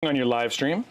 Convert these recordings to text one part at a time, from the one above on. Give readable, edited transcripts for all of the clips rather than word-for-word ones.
on your live stream.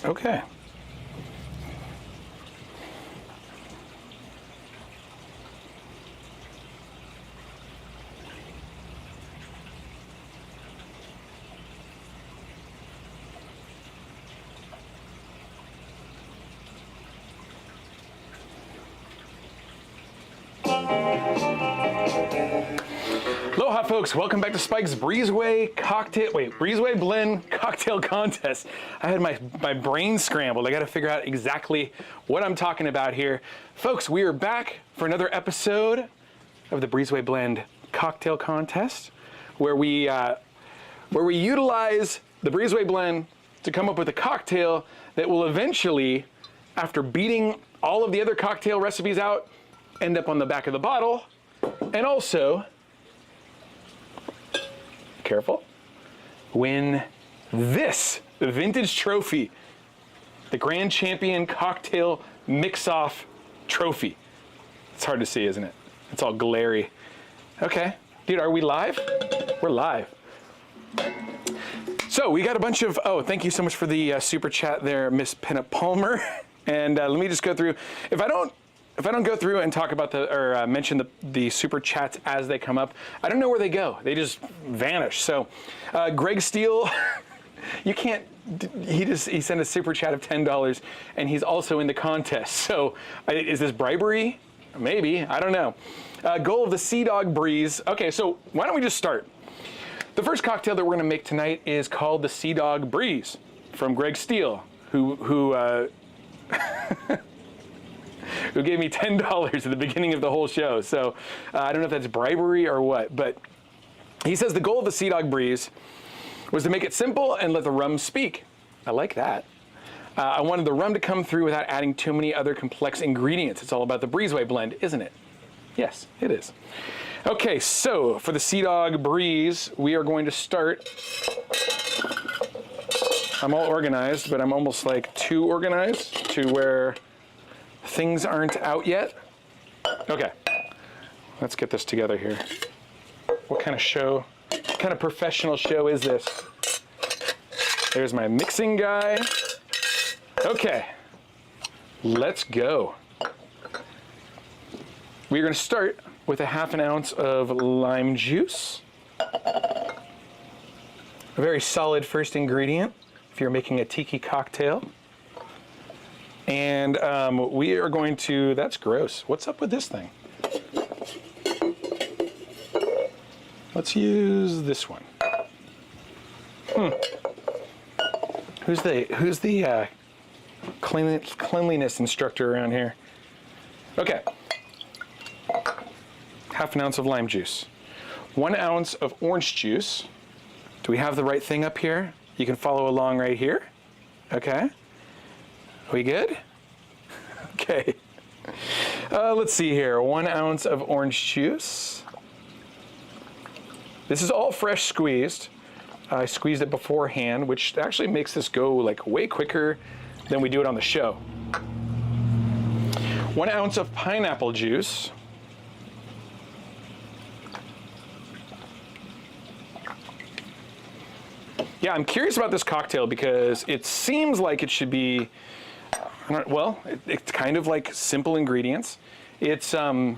Okay. Aloha folks, welcome back to Spike's Breezeway Blend Cocktail Contest. I had my brain scrambled. I got to figure out exactly what I'm talking about here. Folks, we are back for another episode of the Breezeway Blend Cocktail Contest, where we utilize the Breezeway Blend to come up with a cocktail that will eventually, after beating all of the other cocktail recipes out, end up on the back of the bottle, and also, careful, win this vintage trophy, the Grand Champion Cocktail Mix-Off Trophy. It's hard to see, isn't it? It's all glary. Okay, dude, are we live? We're live. So we got a bunch of, oh, thank you so much for the super chat there, Miss Pinup Palmer. And let me just go through, if I don't go through and talk about mention the super chats as they come up, I don't know where they go. They just vanish. So, Greg Steele, you can't. He sent a super chat of $10, and he's also in the contest. So, is this bribery? Maybe. I don't know. Goal of the Sea Dog Breeze. Okay, so why don't we just start? The first cocktail that we're going to make tonight is called the Sea Dog Breeze from Greg Steele, who gave me $10 at the beginning of the whole show. So I don't know if that's bribery or what, but he says the goal of the Sea Dog Breeze was to make it simple and let the rum speak. I like that. I wanted the rum to come through without adding too many other complex ingredients. It's all about the Breezeway blend, isn't it? Yes, it is. Okay, so for the Sea Dog Breeze, we are going to start. I'm all organized, but I'm almost like too organized to where things aren't out yet. Okay, let's get this together here. What kind of professional show is this? There's my mixing guy. Okay, let's go. We're gonna start with a ½ ounce of lime juice. A very solid first ingredient if you're making a tiki cocktail. And we are going to, that's gross. What's up with this thing? Let's use this one. Who's the cleanliness instructor around here? Okay. ½ ounce of lime juice. 1 ounce of orange juice. Do we have the right thing up here? You can follow along right here. Okay. We good? Okay. Let's see here, 1 ounce of orange juice. This is all fresh squeezed. I squeezed it beforehand, which actually makes this go like way quicker than we do it on the show. 1 ounce of pineapple juice. Yeah, I'm curious about this cocktail because it seems like it should be, well, it's kind of like simple ingredients. It's, I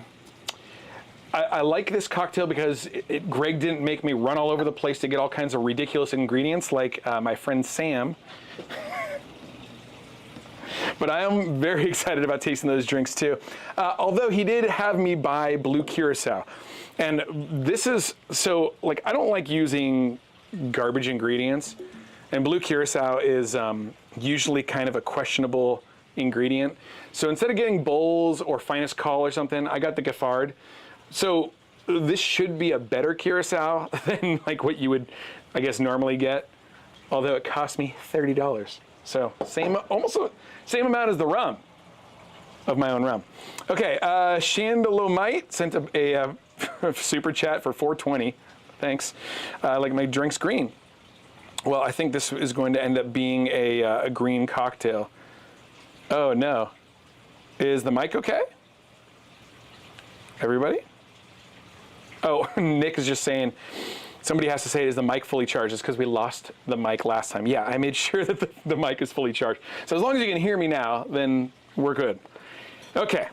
like this cocktail because Greg didn't make me run all over the place to get all kinds of ridiculous ingredients like my friend Sam. But I am very excited about tasting those drinks too. Although he did have me buy blue curaçao. And this is, so like, I don't like using garbage ingredients. And blue curaçao is usually kind of a questionable ingredient. So instead of getting bowls or finest call or something, I got the Gaffard. So this should be a better curaçao than like what you would, I guess, normally get. Although it cost me $30. So almost same amount as the rum of my own rum. Okay, Chandelomite sent a super chat for $4.20. Thanks. Like my drink's green. Well, I think this is going to end up being a green cocktail. Oh no. Is the mic okay? Everybody? Oh, Nick is just saying, somebody has to say, is the mic fully charged? It's because we lost the mic last time. Yeah, I made sure that the mic is fully charged. So as long as you can hear me now, then we're good. Okay,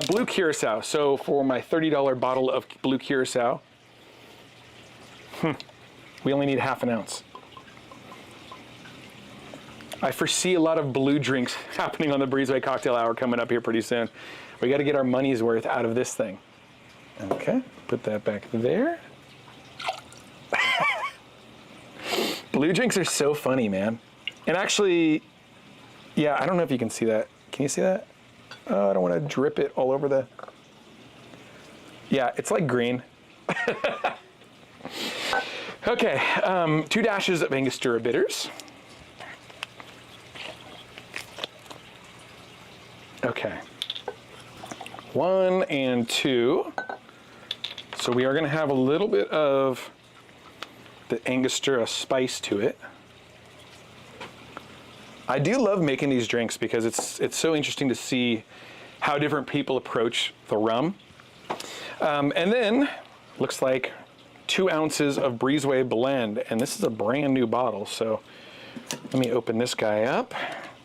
blue curaçao. So for my $30 bottle of blue curaçao, we only need ½ ounce. I foresee a lot of blue drinks happening on the Breezeway Cocktail Hour coming up here pretty soon. We got to get our money's worth out of this thing. Okay, put that back there. Blue drinks are so funny, man. And actually, yeah, I don't know if you can see that. Can you see that? Oh, I don't want to drip it all over the... Yeah, it's like green. Okay, 2 dashes of Angostura bitters. Okay, 1 and 2. So we are going to have a little bit of the Angostura spice to it. I do love making these drinks because it's so interesting to see how different people approach the rum. And then looks like 2 ounces of Breezeway Blend, and this is a brand new bottle. So let me open this guy up.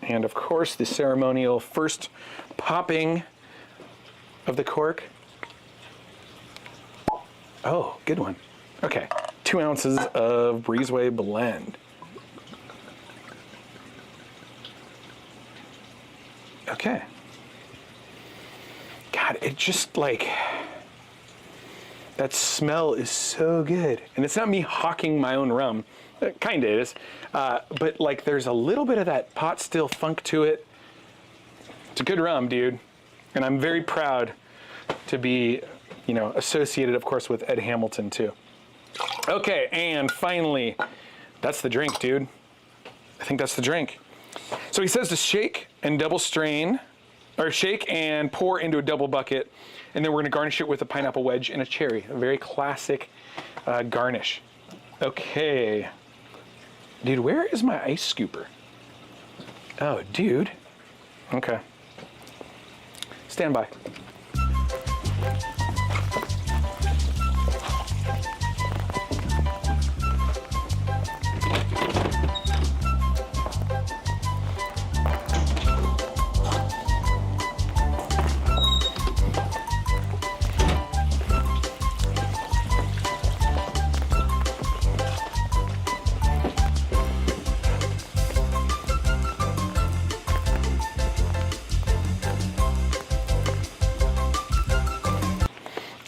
And of course, the ceremonial first popping of the cork. Oh, good one. Okay, 2 ounces of Breezeway Blend. Okay. God, it just like, that smell is so good. And it's not me hawking my own rum. It kind of is. But like there's a little bit of that pot still funk to it. It's a good rum, dude. And I'm very proud to be, you know, associated, of course, with Ed Hamilton too. Okay, and finally, that's the drink, dude. I think that's the drink. So he says to shake and double strain, or shake and pour into a double bucket, and then we're gonna garnish it with a pineapple wedge and a cherry. A very classic garnish. Okay. Dude, where is my ice scooper? Oh, dude. Okay. Stand by.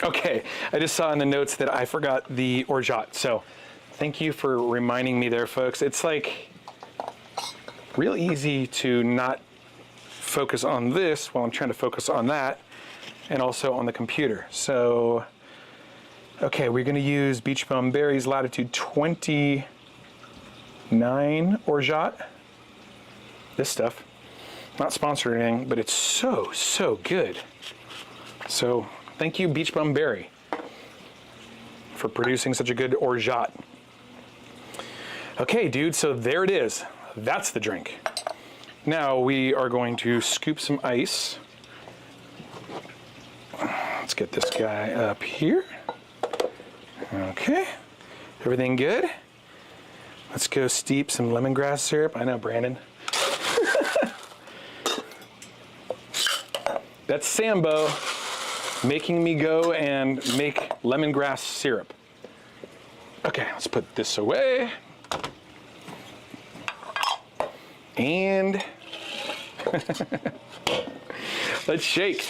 Okay, I just saw in the notes that I forgot the Orgeat, so thank you for reminding me there, folks. It's like real easy to not focus on this while I'm trying to focus on that and also on the computer. So, okay, we're gonna use Beach Bum Berries Latitude 29 Orgeat. This stuff, not sponsored or anything, but it's so good. So thank you, Beach Bum Berry, for producing such a good Orgeat. Okay, dude, so there it is. That's the drink. Now we are going to scoop some ice. Let's get this guy up here. Okay, everything good? Let's go steep some lemongrass syrup. I know, Brandon. That's Sambo making me go and make lemongrass syrup. Okay, let's put this away. And let's shake.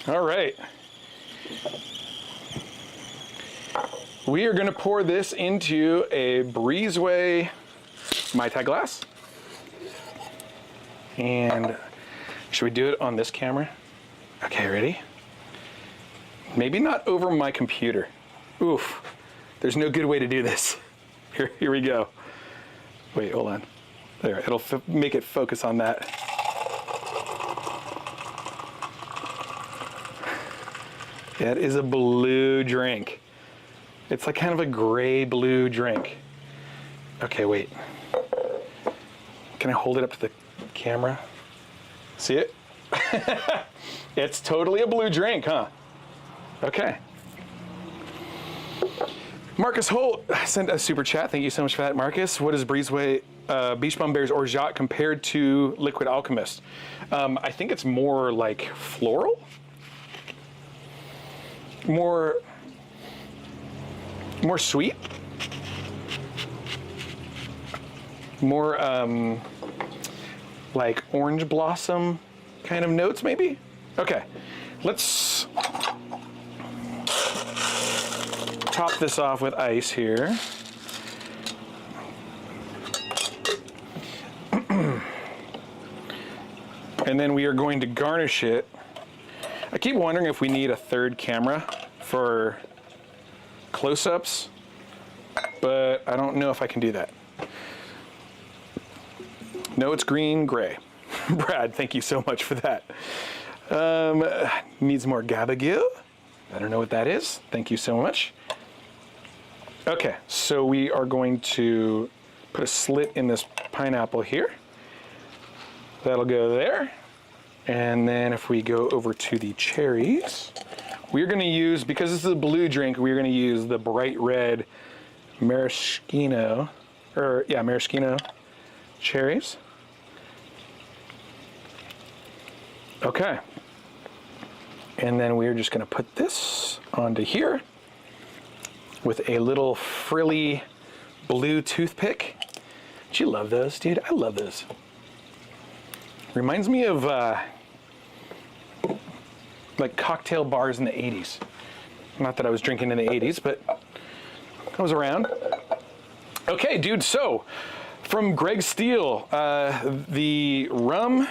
All right. We are going to pour this into a Breezeway Mai Tai glass. And should we do it on this camera? Okay, ready? Maybe not over my computer. Oof, there's no good way to do this. Here we go. Wait, hold on. There, it'll make it focus on that. That is a blue drink. It's like kind of a gray blue drink. Okay, wait. Can I hold it up to the camera? See it? It's totally a blue drink, huh? Okay. Marcus Holt sent a super chat. Thank you so much for that, Marcus. What is Breezeway Beach Bum Bear's Orgeat compared to Liquid Alchemist? I think it's more like floral. More sweet. More like orange blossom kind of notes, maybe? Okay, let's top this off with ice here. And then we are going to garnish it. I keep wondering if we need a third camera for close-ups, but I don't know if I can do that. No, it's green, gray. Brad, thank you so much for that. Needs more gabagool. I don't know what that is. Thank you so much. Okay, so we are going to put a slit in this pineapple here. That'll go there. And then if we go over to the cherries, we're gonna use, because this is a blue drink, we're gonna use the bright red maraschino, maraschino cherries. Okay. And then we're just gonna put this onto here with a little frilly blue toothpick. Don't you love those, dude? I love those. Reminds me of like cocktail bars in the 80s. Not that I was drinking in the 80s, but I was around. Okay, dude, so from Greg Steele, the rum,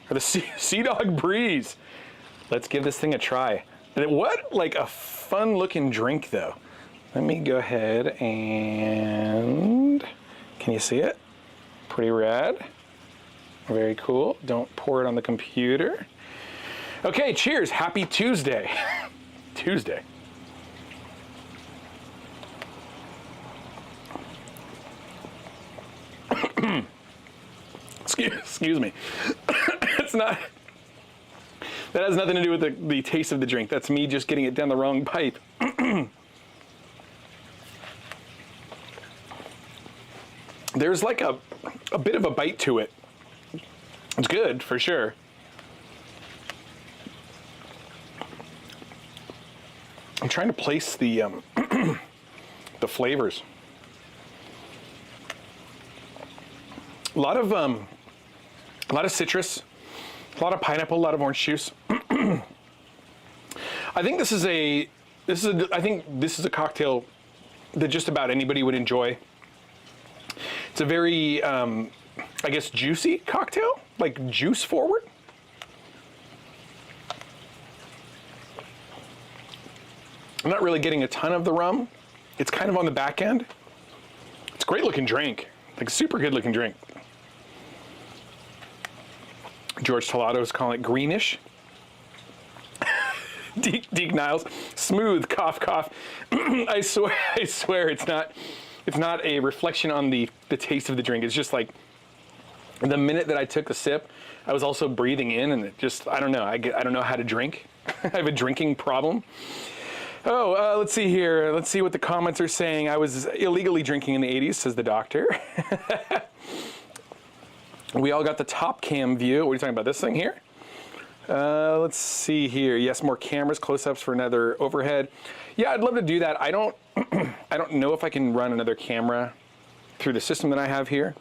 or the Sea Dog Breeze. Let's give this thing a try. What, like a fun looking drink though. Let me go ahead and, can you see it? Pretty rad. Very cool. Don't pour it on the computer. Okay, cheers. Happy Tuesday. Tuesday. Excuse me. It's not, that has nothing to do with the taste of the drink. That's me just getting it down the wrong pipe. There's like a bit of a bite to it. It's good, for sure. I'm trying to place the the flavors. A lot of citrus, a lot of pineapple, a lot of orange juice. I think this is a cocktail that just about anybody would enjoy. It's a very, I guess, juicy cocktail, like juice forward. I'm not really getting a ton of the rum, It's kind of on the back end. It's a great looking drink, like super good looking drink. George Tolado's calling it greenish. Deke Niles, smooth, cough, cough. I swear it's not a reflection on the taste of the drink. It's just like the minute that I took a sip, I was also breathing in, and it just, I don't know. I don't know how to drink. I have a drinking problem. Oh, let's see here. Let's see what the comments are saying. I was illegally drinking in the 80s, says the doctor. We all got the top cam view. What are you talking about, this thing here? Let's see here. Yes, more cameras, close-ups for another overhead. Yeah, I'd love to do that. I don't know if I can run another camera through the system that I have here.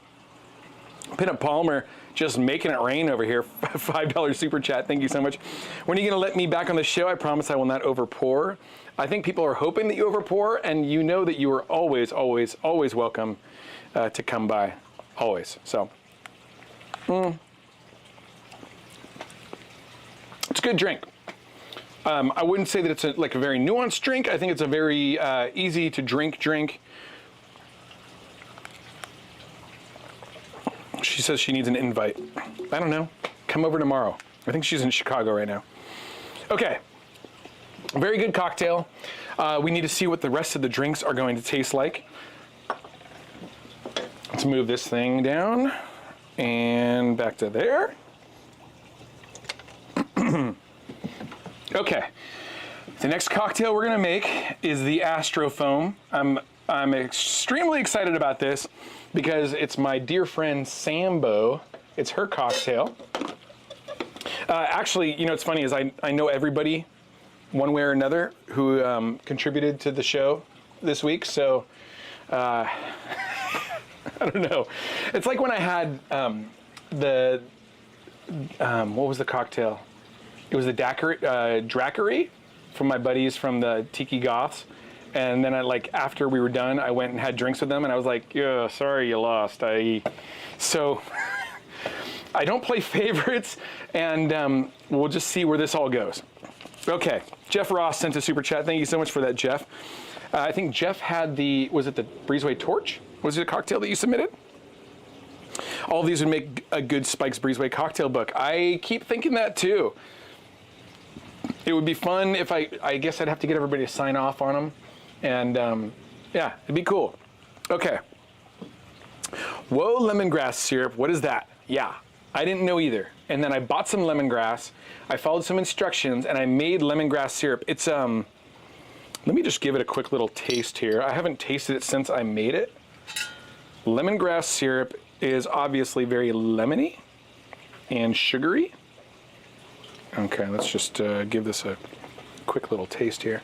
Pinup Palmer just making it rain over here. $5 super chat. Thank you so much. When are you going to let me back on the show? I promise I will not overpour. I think people are hoping that you overpour, and you know that you are always, always, always welcome to come by. Always. So, it's a good drink. I wouldn't say that it's like a very nuanced drink. I think it's a very easy to drink drink. She says she needs an invite. I don't know. Come over tomorrow. I think she's in Chicago right now. Okay. Very good cocktail. We need to see what the rest of the drinks are going to taste like. Let's move this thing down and back to there. Okay. The next cocktail we're gonna make is the Astro Foam. I'm extremely excited about this because it's my dear friend Sambo. It's her cocktail. Actually, you know, what's funny is I know everybody one way or another who contributed to the show this week. So I don't know. It's like when I had what was the cocktail? It was the Daiquiri from my buddies from the Tiki Goths. And then after we were done, I went and had drinks with them, and I was like, yeah, sorry you lost. So I don't play favorites, and we'll just see where this all goes. Okay, Jeff Ross sent a super chat. Thank you so much for that, Jeff. I think Jeff had was it the Breezeway Torch? Was it a cocktail that you submitted? All of these would make a good Spike's Breezeway cocktail book. I keep thinking that too. It would be fun if I guess I'd have to get everybody to sign off on them. And yeah, it'd be cool. Okay. Whoa, lemongrass syrup. What is that? Yeah, I didn't know either. And then I bought some lemongrass. I followed some instructions and I made lemongrass syrup. It's, let me just give it a quick little taste here. I haven't tasted it since I made it. Lemongrass syrup is obviously very lemony and sugary. Okay, let's just give this a quick little taste here.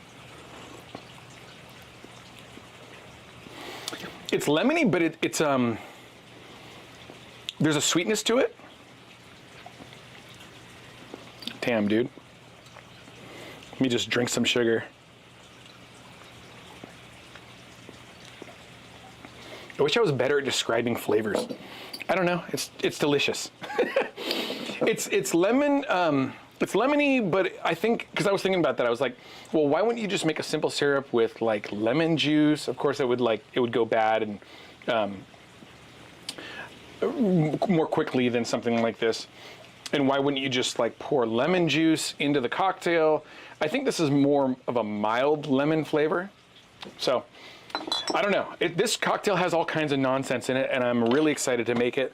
It's lemony, but it's there's a sweetness to it. Damn, dude. Let me just drink some sugar. I wish I was better at describing flavors. I don't know. It's delicious. It's lemon. It's lemony, but I think, because I was thinking about that, I was like, well, why wouldn't you just make a simple syrup with like lemon juice? Of course, it would go bad and more quickly than something like this. And why wouldn't you just like pour lemon juice into the cocktail? I think this is more of a mild lemon flavor. So I don't know. This cocktail has all kinds of nonsense in it, and I'm really excited to make it.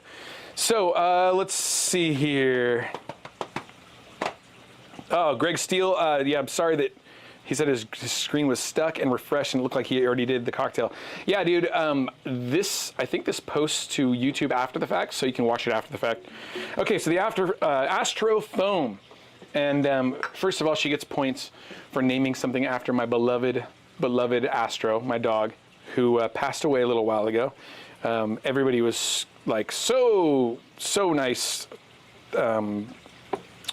So let's see here. Oh, Greg Steele, yeah, I'm sorry that he said his screen was stuck and refreshed and it looked like he already did the cocktail. Yeah, dude, I think this posts to YouTube after the fact, so you can watch it after the fact. Okay, so the Astro Foam. And first of all, she gets points for naming something after my beloved Astro, my dog, who passed away a little while ago. Everybody was like so nice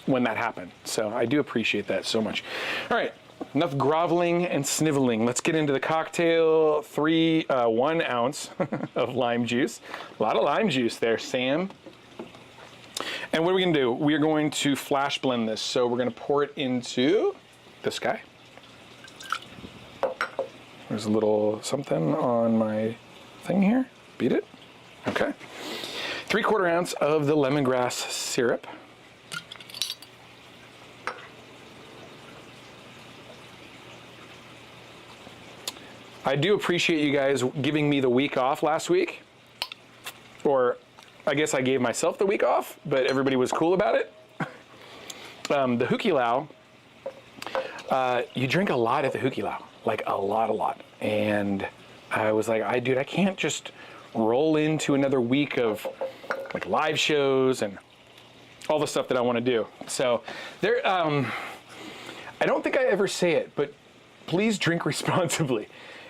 when that happened. So I do appreciate that so much. All right, enough groveling and sniveling. Let's get into the cocktail. 1 ounce of lime juice. A lot of lime juice there, Sam. And what are we gonna do? We are going to flash blend this. So we're gonna pour it into this guy. There's a little something on my thing here. Beat it. Okay. 3/4 ounce of the lemongrass syrup. I do appreciate you guys giving me the week off last week. Or I guess I gave myself the week off, but everybody was cool about it. The hukilau, you drink a lot at the hukilau, like a lot. And I was like, dude, I can't just roll into another week of like live shows and all the stuff that I want to do. So there, I don't think I ever say it, but please drink responsibly.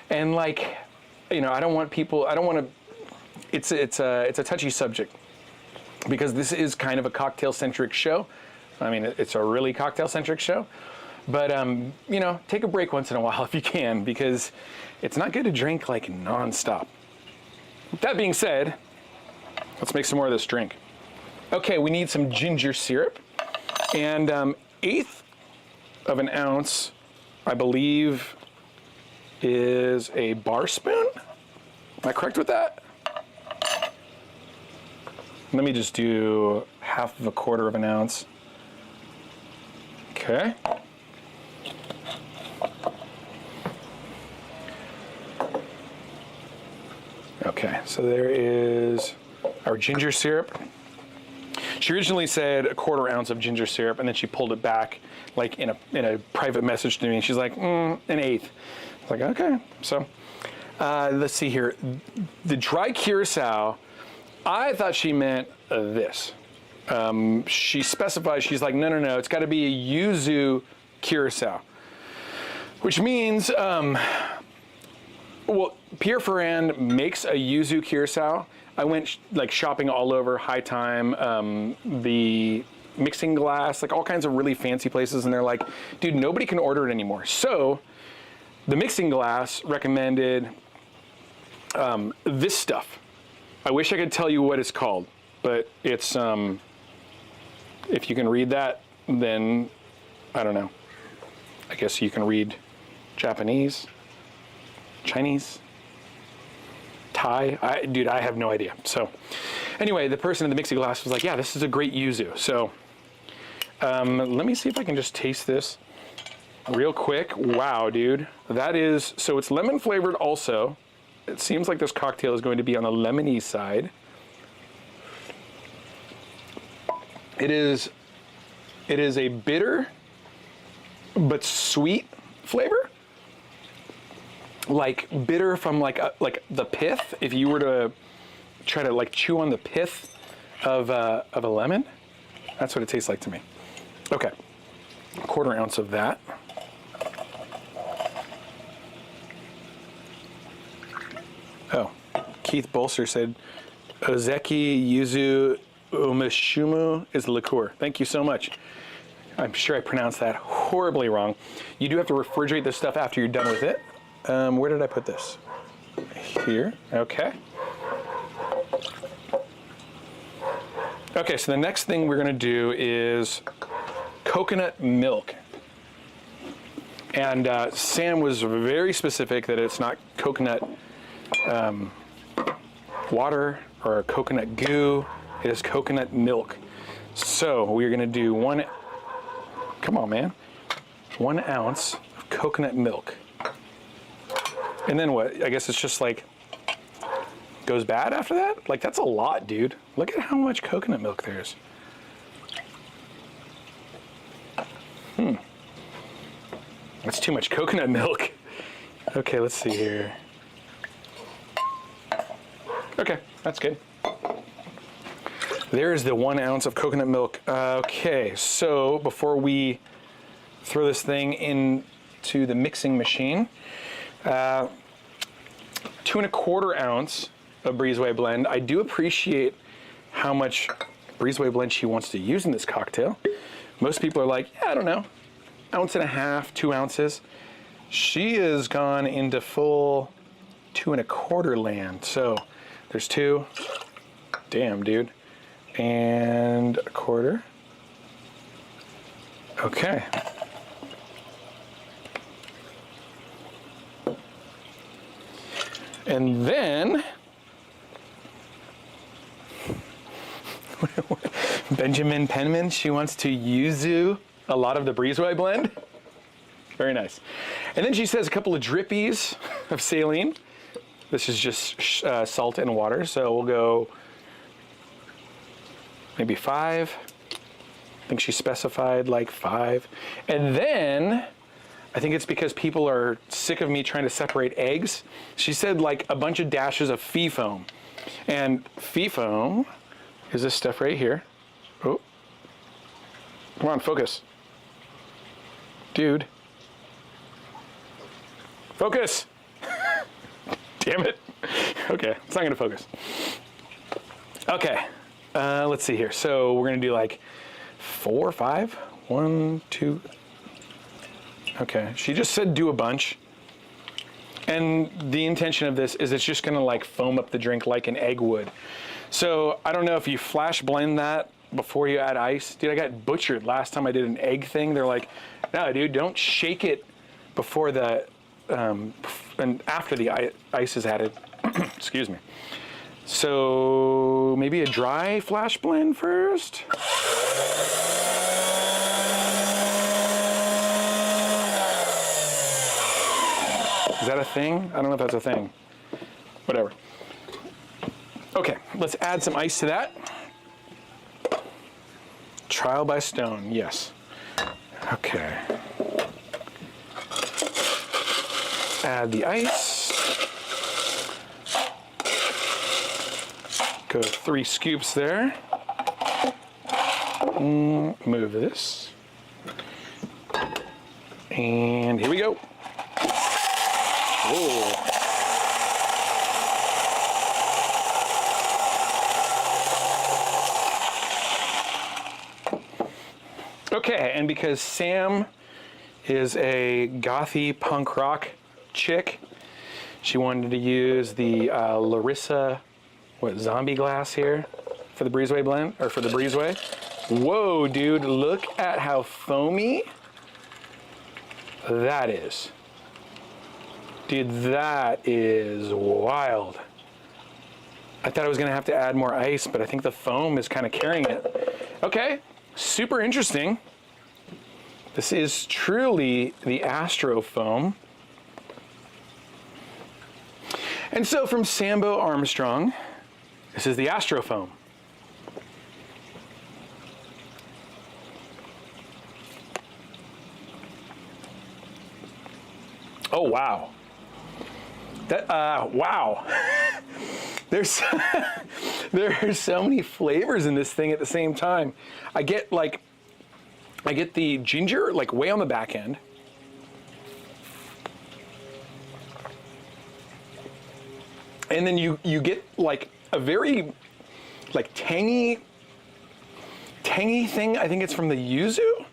And like, you know, I don't want to, it's a touchy subject because this is kind of a cocktail centric show. I mean, it's a really cocktail centric show, but you know, take a break once in a while if you can, because it's not good to drink like nonstop. That being said, let's make some more of this drink. Okay, we need some ginger syrup, and 1/8 of an ounce, I believe, is a bar spoon. Am I correct with that? Let me just do 1/4 of an ounce. Okay. Okay, so there is our ginger syrup. She originally said 1/4 ounce of ginger syrup, and then she pulled it back, like in a private message to me. And she's like, 1/8. I was like, okay. So let's see here. The dry curaçao, I thought she meant this. She specifies, she's like, no, it's got to be a yuzu curaçao, which means, well, Pierre Ferrand makes a yuzu curaçao. I went like shopping all over, High Time, the Mixing Glass, like all kinds of really fancy places, and they're like, dude, nobody can order it anymore. So the Mixing Glass recommended this stuff. I wish I could tell you what it's called, but it's, if you can read that, then I don't know. I guess you can read Japanese, Chinese, Thai. Dude, I have no idea. So anyway, the person in the Mixing Glass was like, yeah, this is a great yuzu. So let me see if I can just taste this real quick. Wow, dude. That is, so it's lemon flavored also. It seems like this cocktail is going to be on the lemony side. It is a bitter but sweet flavor. Like bitter from like the pith. If you were to try to like chew on the pith of a lemon, that's what it tastes like to me. Okay, 1/4 ounce of that. Oh, Keith Bolster said, Ozeki Yuzu Umashumu is the liqueur. Thank you so much. I'm sure I pronounced that horribly wrong. You do have to refrigerate this stuff after you're done with it. Where did I put this? Here, okay. Okay, so the next thing we're gonna do is coconut milk. And Sam was very specific that it's not coconut water or coconut goo, it is coconut milk. So we're gonna do 1 ounce of coconut milk. And then what? I guess it's just like, goes bad after that? Like that's a lot, dude. Look at how much coconut milk there is. That's too much coconut milk. Okay, let's see here. Okay, that's good. There's the 1 ounce of coconut milk. Okay, so before we throw this thing into the mixing machine, 2 1/4 ounce of Breezeway Blend. I do appreciate how much Breezeway Blend she wants to use in this cocktail. Most people are like, yeah, I don't know, 1.5 ounces, 2 ounces. She has gone into full 2 1/4 land. So there's 2, damn dude, and 1/4. Okay. And then, Benjamin Penman, she wants to yuzu a lot of the Breezeway blend. Very nice. And then she says a couple of drippies of saline. This is just salt and water, so we'll go maybe 5. I think she specified like 5. And then, I think it's because people are sick of me trying to separate eggs. She said like a bunch of dashes of fee foam. And fee foam is this stuff right here. Oh, come on, focus. Dude. Focus. Damn it. Okay, it's not gonna focus. Okay, let's see here. So we're gonna do like 4 or 5. 1, 2. Okay, she just said do a bunch. And the intention of this is it's just gonna like foam up the drink like an egg would. So I don't know if you flash blend that before you add ice. Dude, I got butchered last time I did an egg thing. They're like, no, dude, don't shake it before the, and after the ice is added. Excuse me. So maybe a dry flash blend first. Is that a thing? I don't know if that's a thing. Whatever. Okay, let's add some ice to that. Trial by stone, yes. Okay. Add the ice. Go 3 scoops there. Move this. And here we go. Whoa. Okay, and because Sam is a gothy punk rock chick, she wanted to use the Larissa, zombie glass here for the Breezeway blend, or for the Breezeway. Whoa, dude, look at how foamy that is. Dude, that is wild. I thought I was gonna have to add more ice, but I think the foam is kind of carrying it. Okay, super interesting. This is truly the Astro Foam. And so from Sambo Armstrong, this is the Astro Foam. Oh, wow. That, wow. There's so many flavors in this thing at the same time. I get the ginger like way on the back end. And then you get like a very like tangy thing. I think it's from the yuzu.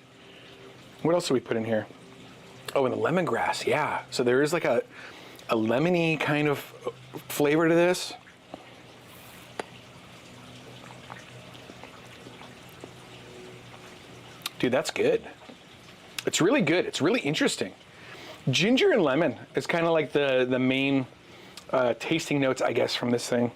What else do we put in here? Oh, and the lemongrass, yeah. So there is like a lemony kind of flavor to this. Dude, that's good. It's really good. It's really interesting. Ginger and lemon is kind of like the main tasting notes, I guess, from this thing.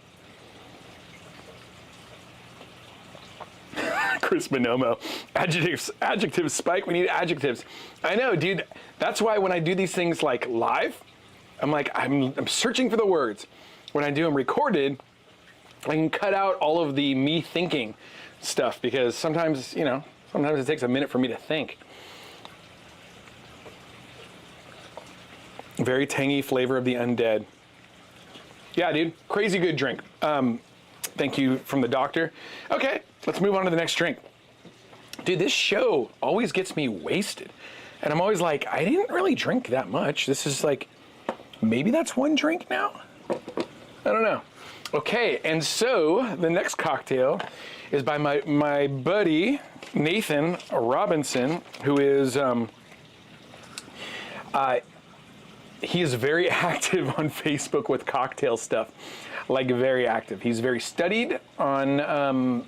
Chris Bonomo. Adjectives, Spike. We need adjectives. I know, dude. That's why when I do these things like live, I'm like, I'm searching for the words. When I do them recorded, I can cut out all of the me thinking stuff because sometimes, you know, sometimes it takes a minute for me to think. Very tangy flavor of the undead. Yeah, dude, crazy good drink. Thank you from the doctor. Okay, let's move on to the next drink. Dude, this show always gets me wasted. And I'm always like, I didn't really drink that much. This is like, maybe that's one drink now? I don't know. Okay, and so the next cocktail is by my buddy, Nathan Robinson, who is, he is very active on Facebook with cocktail stuff, like very active. He's very studied on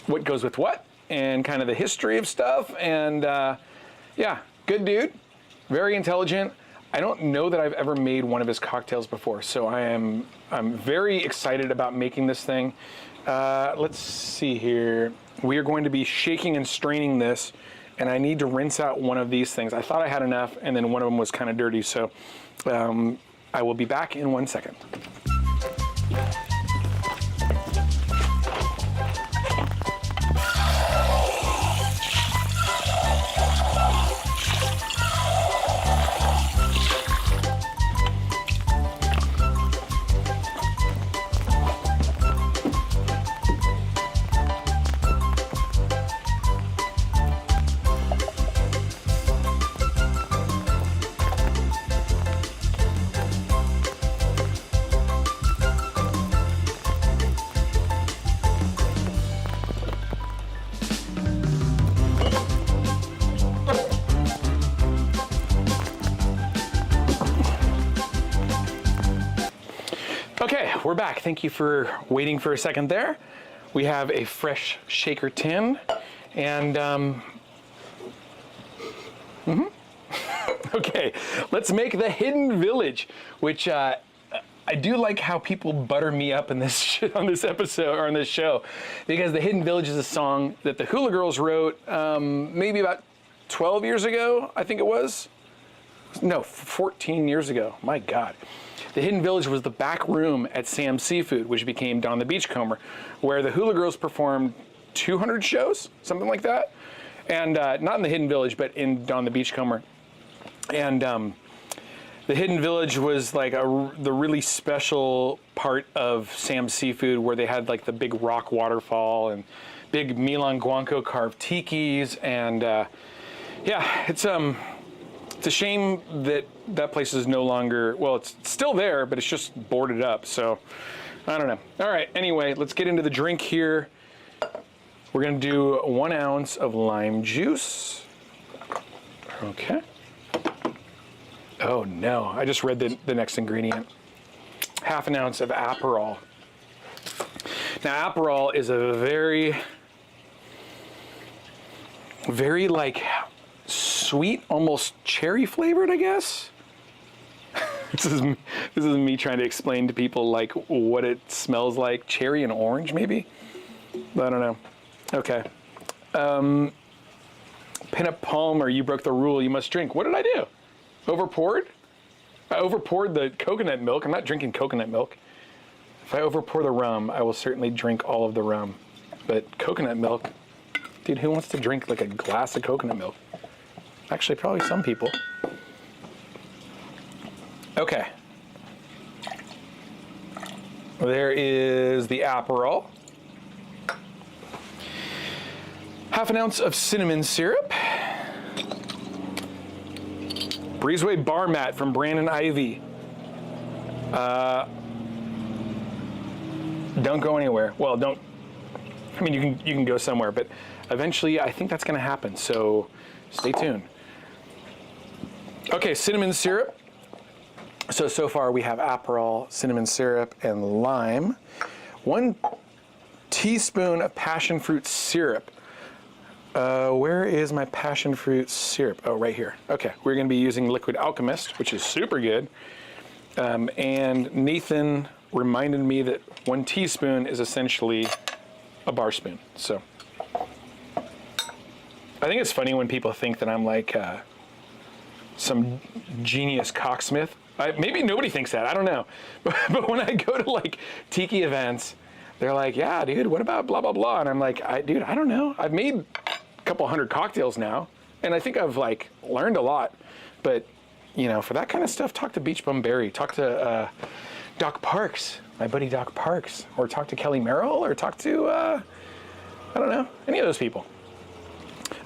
what goes with what and kind of the history of stuff. And yeah, good dude, very intelligent. I don't know that I've ever made one of his cocktails before, so I'm very excited about making this thing. Let's see here. We are going to be shaking and straining this, and I need to rinse out one of these things. I thought I had enough, and then one of them was kind of dirty, so I will be back in 1 second. Okay, we're back. Thank you for waiting for a second there. We have a fresh shaker tin, and okay, let's make the Hidden Village, which I do like how people butter me up in this on this episode or on this show, because the Hidden Village is a song that the Hula Girls wrote maybe about 12 years ago, I think it was. No, 14 years ago. My God. The Hidden Village was the back room at Sam's Seafood, which became Don the Beachcomber, where the Hula Girls performed 200 shows, something like that. And not in the Hidden Village, but in Don the Beachcomber. And the Hidden Village was like the really special part of Sam's Seafood, where they had like the big rock waterfall and big Milan Guanco carved tikis. And yeah, it's a shame that that place is no longer, well, it's still there, but it's just boarded up, so I don't know. All right, anyway, let's get into the drink here. We're gonna do 1 ounce of lime juice. Okay. Oh no, I just read the next ingredient. Half an ounce of Aperol. Now, Aperol is a very like sweet, almost cherry flavored, I guess. This is me trying to explain to people like what it smells like. Cherry and orange, maybe? I don't know. Okay. Pinup Palmer, you broke the rule. You must drink. What did I do? Overpoured? I overpoured the coconut milk. I'm not drinking coconut milk. If I overpour the rum, I will certainly drink all of the rum. But coconut milk, dude, who wants to drink like a glass of coconut milk? Actually, probably some people. Okay. There is the Aperol. Half an ounce of cinnamon syrup. Breezeway bar mat from Brandon Ivy. Don't go anywhere. Well, don't. I mean, you can go somewhere, but eventually, I think that's going to happen. So, stay tuned. Okay, cinnamon syrup. So far we have Aperol, cinnamon syrup, and lime. 1 teaspoon of passion fruit syrup. Where is my passion fruit syrup? Oh, right here. Okay, we're gonna be using Liquid Alchemist, which is super good. And Nathan reminded me that 1 teaspoon is essentially a bar spoon. So I think it's funny when people think that I'm like some genius cocksmith. Maybe nobody thinks that, I don't know. But when I go to like tiki events, they're like, yeah, dude, what about blah, blah, blah? And I'm like, dude, I don't know. I've made a couple hundred cocktails now, and I think I've like learned a lot. But, you know, for that kind of stuff, talk to Beach Bum Berry, talk to Doc Parks, my buddy Doc Parks, or talk to Kelly Merrill, or talk to, I don't know, any of those people.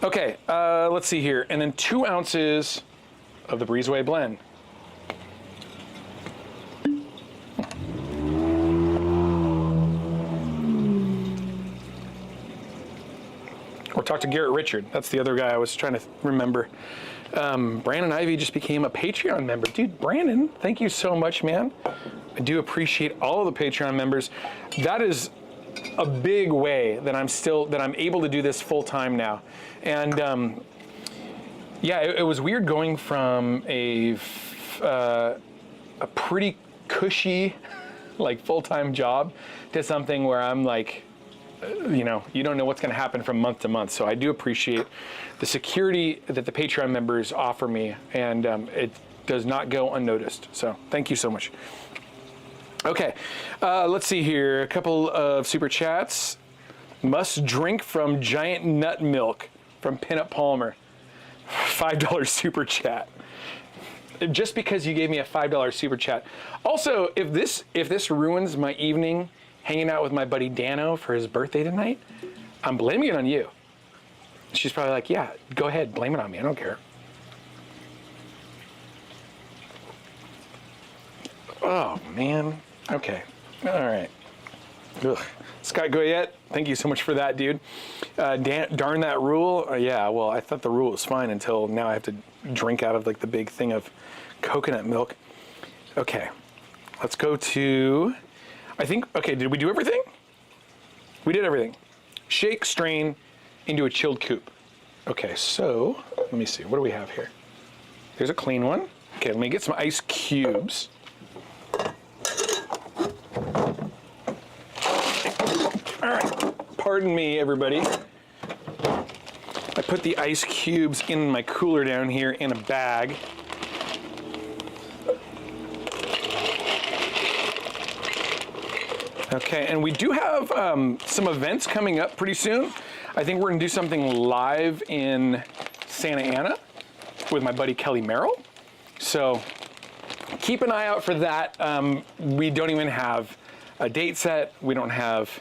Okay, let's see here. And then 2 ounces of the Breezeway blend. Or talk to Garrett Richard. That's the other guy I was trying to remember. Brandon Ivy just became a Patreon member. Dude, Brandon, thank you so much, man. I do appreciate all of the Patreon members. That is a big way that I'm able to do this full time now. And yeah, it was weird going from a a pretty cushy, like full-time job to something where I'm like, you know, you don't know what's going to happen from month to month. So I do appreciate the security that the Patreon members offer me, and it does not go unnoticed. So thank you so much. Okay, let's see here. A couple of super chats. Must drink from Giant Nut Milk from Pinup Palmer. $5 super chat. Just because you gave me a $5 super chat. Also, if this ruins my evening hanging out with my buddy Dano for his birthday tonight, I'm blaming it on you. She's probably like, yeah, go ahead, blame it on me. I don't care. Oh, man. Okay. All right. Ugh. Scott Goyette, thank you so much for that, dude. Darn that rule. Yeah, well, I thought the rule was fine until now I have to drink out of like the big thing of coconut milk. Okay, let's go to, I think, okay, did we do everything? We did everything. Shake, strain into a chilled coupe. Okay, so let me see, what do we have here? There's a clean one. Okay, let me get some ice cubes. All right, pardon me, everybody. I put the ice cubes in my cooler down here in a bag. Okay, and we do have some events coming up pretty soon. I think we're gonna do something live in Santa Ana with my buddy Kelly Merrill. So keep an eye out for that. We don't even have a date set. We don't have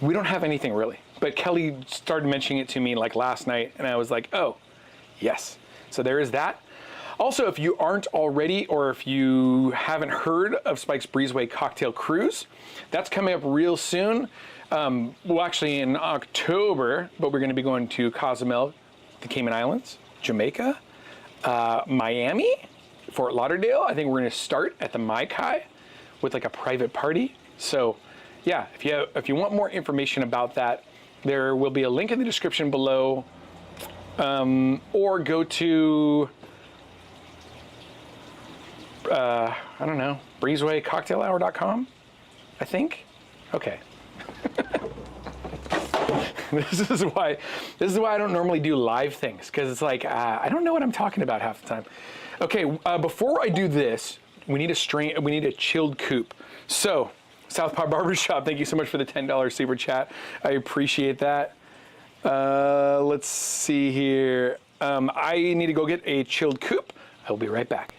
anything really. But Kelly started mentioning it to me like last night, and I was like, oh, yes. So there is that. Also, if you aren't already, or if you haven't heard of Spike's Breezeway Cocktail Cruise, that's coming up real soon. Well, actually in October, but we're gonna be going to Cozumel, the Cayman Islands, Jamaica, Miami, Fort Lauderdale. I think we're gonna start at the Mai Kai with like a private party. So yeah, if you want more information about that, there will be a link in the description below, or go to, I don't know, breezewaycocktailhour.com, I think. Okay. This is why I don't normally do live things, because it's like I don't know what I'm talking about half the time. Okay, before I do this, we need a chilled coupe. So, Southpaw Barbershop, thank you so much for the $10 super chat. I appreciate that. Let's see here. I need to go get a chilled coupe. I will be right back.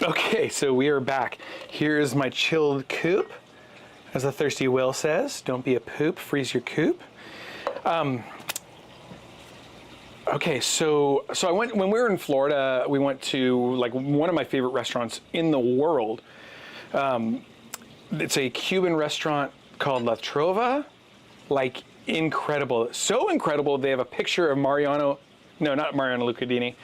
Okay, so we are back. Here is my chilled coupe. As the Thirsty Will says, don't be a poop, freeze your coupe. Okay, so I went, when we were in Florida, we went to like one of my favorite restaurants in the world. It's a Cuban restaurant called La Trova. Like, incredible. So incredible, they have a picture of Mariano, no, not Mariano Lucadini.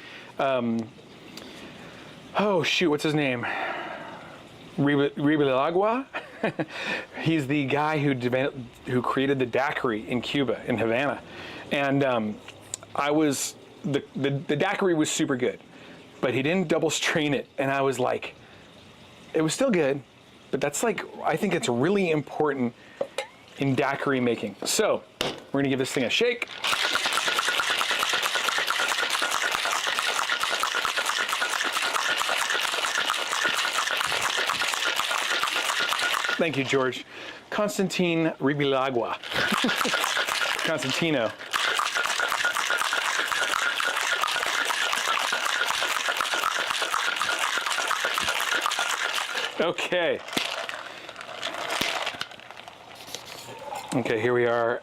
Oh shoot, what's his name? Ribelalagua? He's the guy who created the daiquiri in Cuba, in Havana. And the daiquiri was super good, but he didn't double strain it. And I was like, it was still good, but that's like, I think it's really important in daiquiri making. So we're gonna give this thing a shake. Thank you, George. Constantine Ribelalagua. Constantino. Okay. Okay, here we are.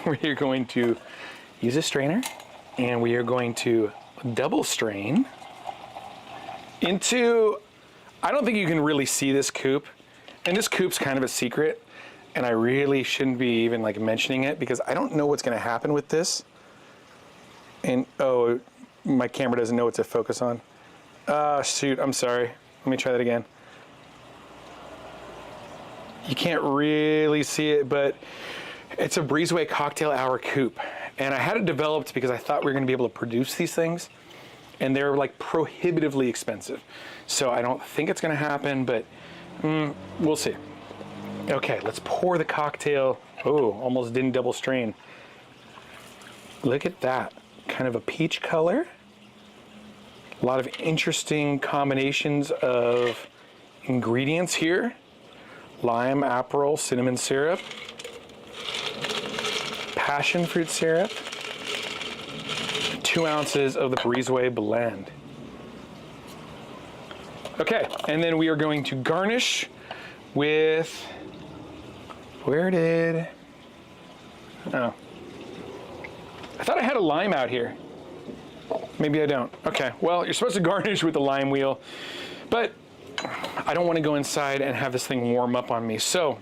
We're going to use a strainer. And we are going to double strain into, I don't think you can really see this coupe. And this coupe's kind of a secret. And I really shouldn't be even like mentioning it because I don't know what's gonna happen with this. And, oh, my camera doesn't know what to focus on. Shoot, I'm sorry. Let me try that again. You can't really see it, but it's a Breezeway Cocktail Hour coupe. And I had it developed because I thought we were gonna be able to produce these things, and they're like prohibitively expensive. So I don't think it's gonna happen, but we'll see. Okay, let's pour the cocktail. Oh, almost didn't double strain. Look at that, kind of a peach color. A lot of interesting combinations of ingredients here. Lime, Aperol, cinnamon syrup, passion fruit syrup, 2 ounces of the Breezeway blend. Okay, and then we are going to garnish with, oh, I thought I had a lime out here. Maybe I don't. Okay, well, you're supposed to garnish with the lime wheel, but I don't want to go inside and have this thing warm up on me. So,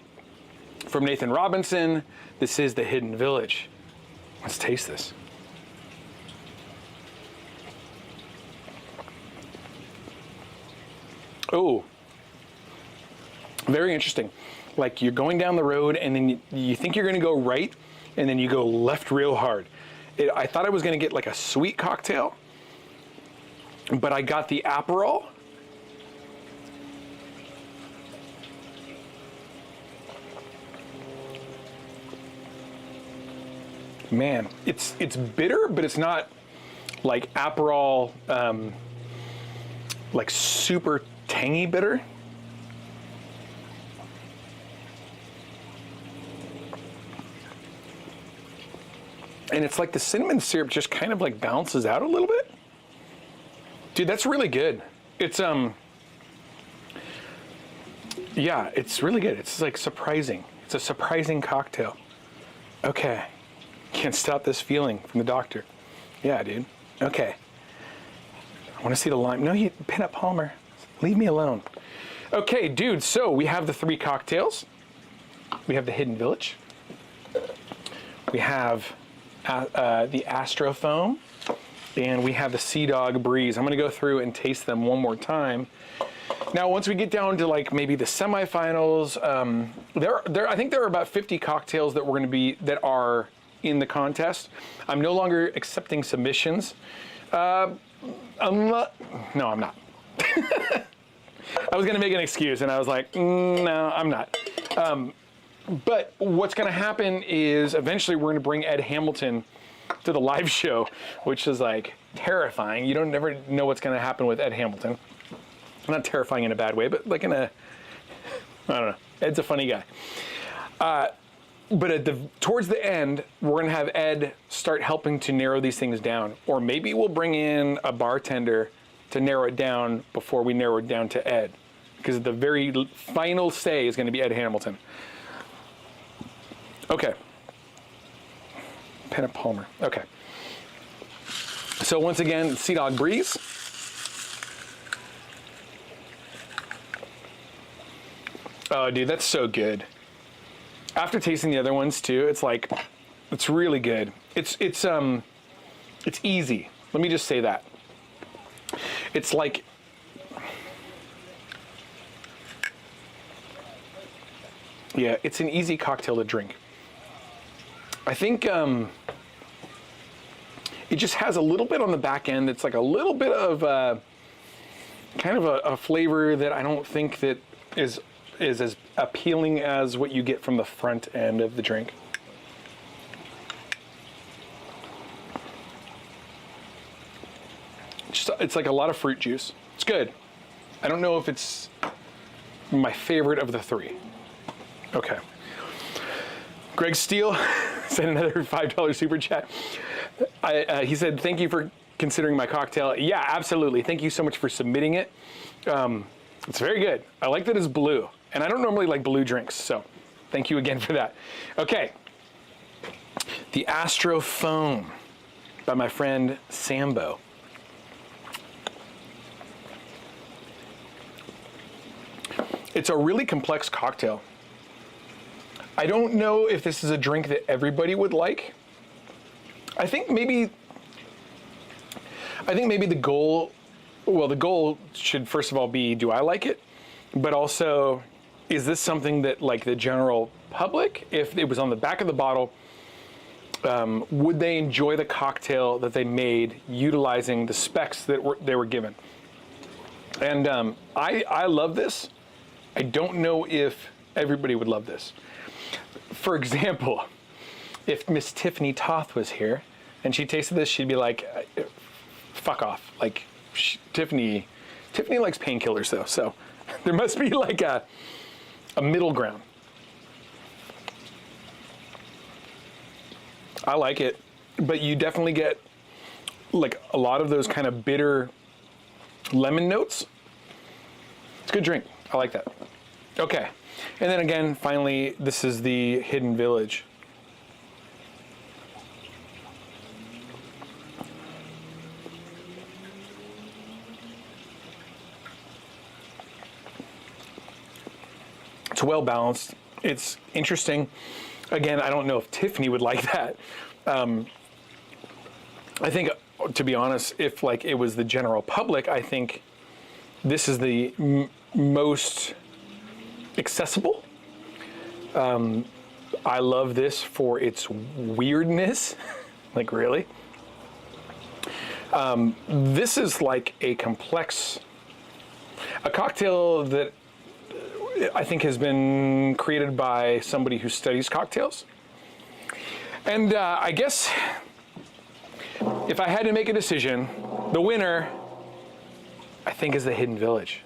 from Nathan Robinson, this is the Hidden Village. Let's taste this. Oh, very interesting. Like you're going down the road and then you think you're gonna go right and then you go left real hard. I thought I was gonna get like a sweet cocktail, but I got the Aperol. Man, it's bitter, but it's not like Aperol, like super tangy bitter. And it's like the cinnamon syrup just kind of like bounces out a little bit. Dude, that's really good. It's yeah, it's really good. It's like surprising. It's a surprising cocktail. Okay. Can't stop this feeling from the doctor. Yeah, dude. Okay. I want to see the lime. No, you Pinup Palmer. Leave me alone. Okay, dude. So we have the 3 cocktails. We have the Hidden Village. We have the Astro Foam, and we have the Sea Dog Breeze. I'm going to go through and taste them one more time. Now, once we get down to like maybe the semifinals, I think there are about 50 cocktails that that are in the contest. I'm no longer accepting submissions. I'm not. I was gonna make an excuse and I was like, no, I'm not. But what's gonna happen is eventually we're gonna bring Ed Hamilton to the live show, which is like terrifying. You don't never know what's gonna happen with Ed Hamilton. Not terrifying in a bad way, but like in a, I don't know. Ed's a funny guy. But towards the end, we're gonna have Ed start helping to narrow these things down. Or maybe we'll bring in a bartender to narrow it down before we narrow it down to Ed. Because the very final say is gonna be Ed Hamilton. Okay. Pinup Palmer, okay. So once again, Sea Dog Breeze. Oh, dude, that's so good. After tasting the other ones too, it's like, it's really good. It's easy. Let me just say that. It's like, yeah, it's an easy cocktail to drink. I think it just has a little bit on the back end. It's like a little bit of kind of a flavor that I don't think that is as appealing as what you get from the front end of the drink. It's like a lot of fruit juice. It's good. I don't know if it's my favorite of the 3. Okay. Greg Steele sent another $5 super chat. He said, thank you for considering my cocktail. Yeah, absolutely. Thank you so much for submitting it. It's very good. I like that it's blue. And I don't normally like blue drinks, so thank you again for that. Okay. The Astro Foam. by my friend Sambo. It's a really complex cocktail. I don't know if this is a drink that everybody would like. I think maybe the goal, well, the goal should first of all be, do I like it? But also, is this something that like the general public, if it was on the back of the bottle, would they enjoy the cocktail that they made utilizing the specs that they were given? And I love this. I don't know if everybody would love this. For example, if Miss Tiffany Toth was here and she tasted this, she'd be like, fuck off. Like, Tiffany likes painkillers though, so there must be like a middle ground. I like it, but you definitely get like a lot of those kind of bitter lemon notes. It's a good drink. I like that. Okay, and then again, finally, this is the Hidden Village. It's well balanced. It's interesting. Again, I don't know if Tiffany would like that. I think, to be honest, if like it was the general public, I think this is the most accessible. I love this for its weirdness. Like, really? This is like a cocktail that I think has been created by somebody who studies cocktails. And I guess if I had to make a decision, the winner, I think, is the Hidden Village.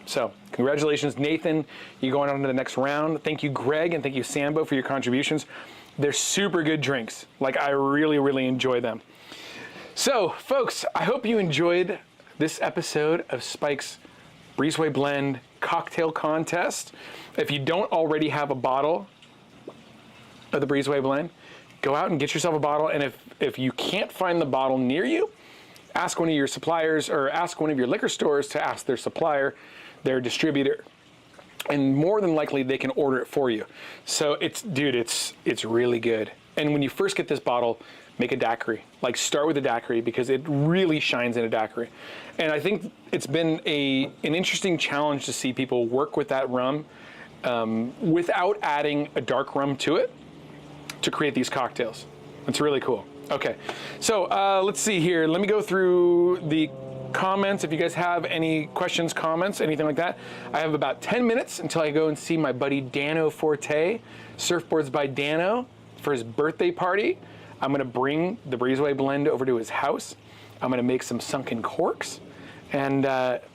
So congratulations, Nathan. You're going on to the next round. Thank you, Greg, and thank you, Sambo, for your contributions. They're super good drinks. Like, I really, really enjoy them. So, folks, I hope you enjoyed this episode of Spike's Breezeway Blend Cocktail Contest. If you don't already have a bottle of the Breezeway Blend, go out and get yourself a bottle. And if you can't find the bottle near you, ask one of your suppliers or ask one of your liquor stores to ask their supplier, their distributor, and more than likely they can order it for you. So it's really good. And when you first get this bottle, make a daiquiri. Like, start with a daiquiri because it really shines in a daiquiri. And I think it's been an interesting challenge to see people work with that rum without adding a dark rum to it to create these cocktails. It's really cool. Okay, so let's see here. Let me go through the comments. If you guys have any questions, comments, anything like that. I have about 10 minutes until I go and see my buddy Dano Forte, Surfboards by Dano, for his birthday party. I'm gonna bring the Breezeway Blend over to his house. I'm gonna make some sunken corks and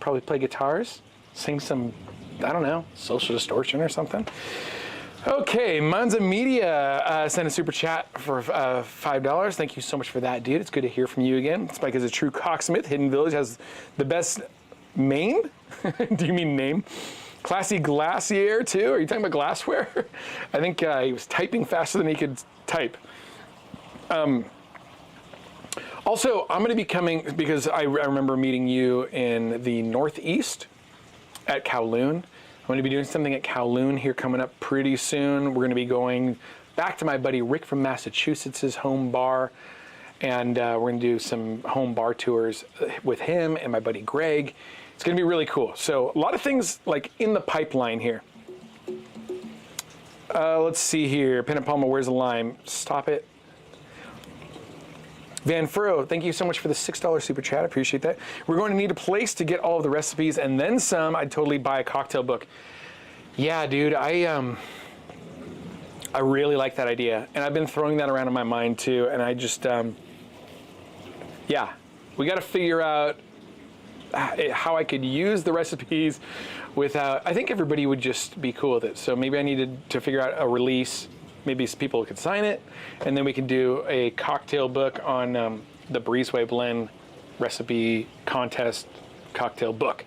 probably play guitars, sing some, I don't know, Social Distortion or something. Okay, Manza Media sent a super chat for $5. Thank you so much for that, dude. It's good to hear from you again. Spike is a true cocksmith. Hidden Village has the best main. Do you mean name? Classy Glacier too? Are you talking about glassware? I think he was typing faster than he could type. Also, I'm going to be coming, because I remember meeting you in the Northeast at Kowloon. I'm going to be doing something at Kowloon here coming up pretty soon. We're going to be going back to my buddy Rick from Massachusetts' home bar, and we're going to do some home bar tours with him and my buddy Greg. It's going to be really cool. So a lot of things like in the pipeline here. Let's see here. Pen and Palma, where's the lime? Stop it. Van Furrow, thank you so much for the $6 super chat. I appreciate that. We're going to need a place to get all of the recipes and then some. I'd totally buy a cocktail book. Yeah, dude, I really like that idea. And I've been throwing that around in my mind too. And I just, yeah, we got to figure out how I could use the recipes without, I think everybody would just be cool with it. So maybe I needed to figure out a release. Maybe people could sign it, and then we can do a cocktail book on the Breezeway Blend recipe contest cocktail book.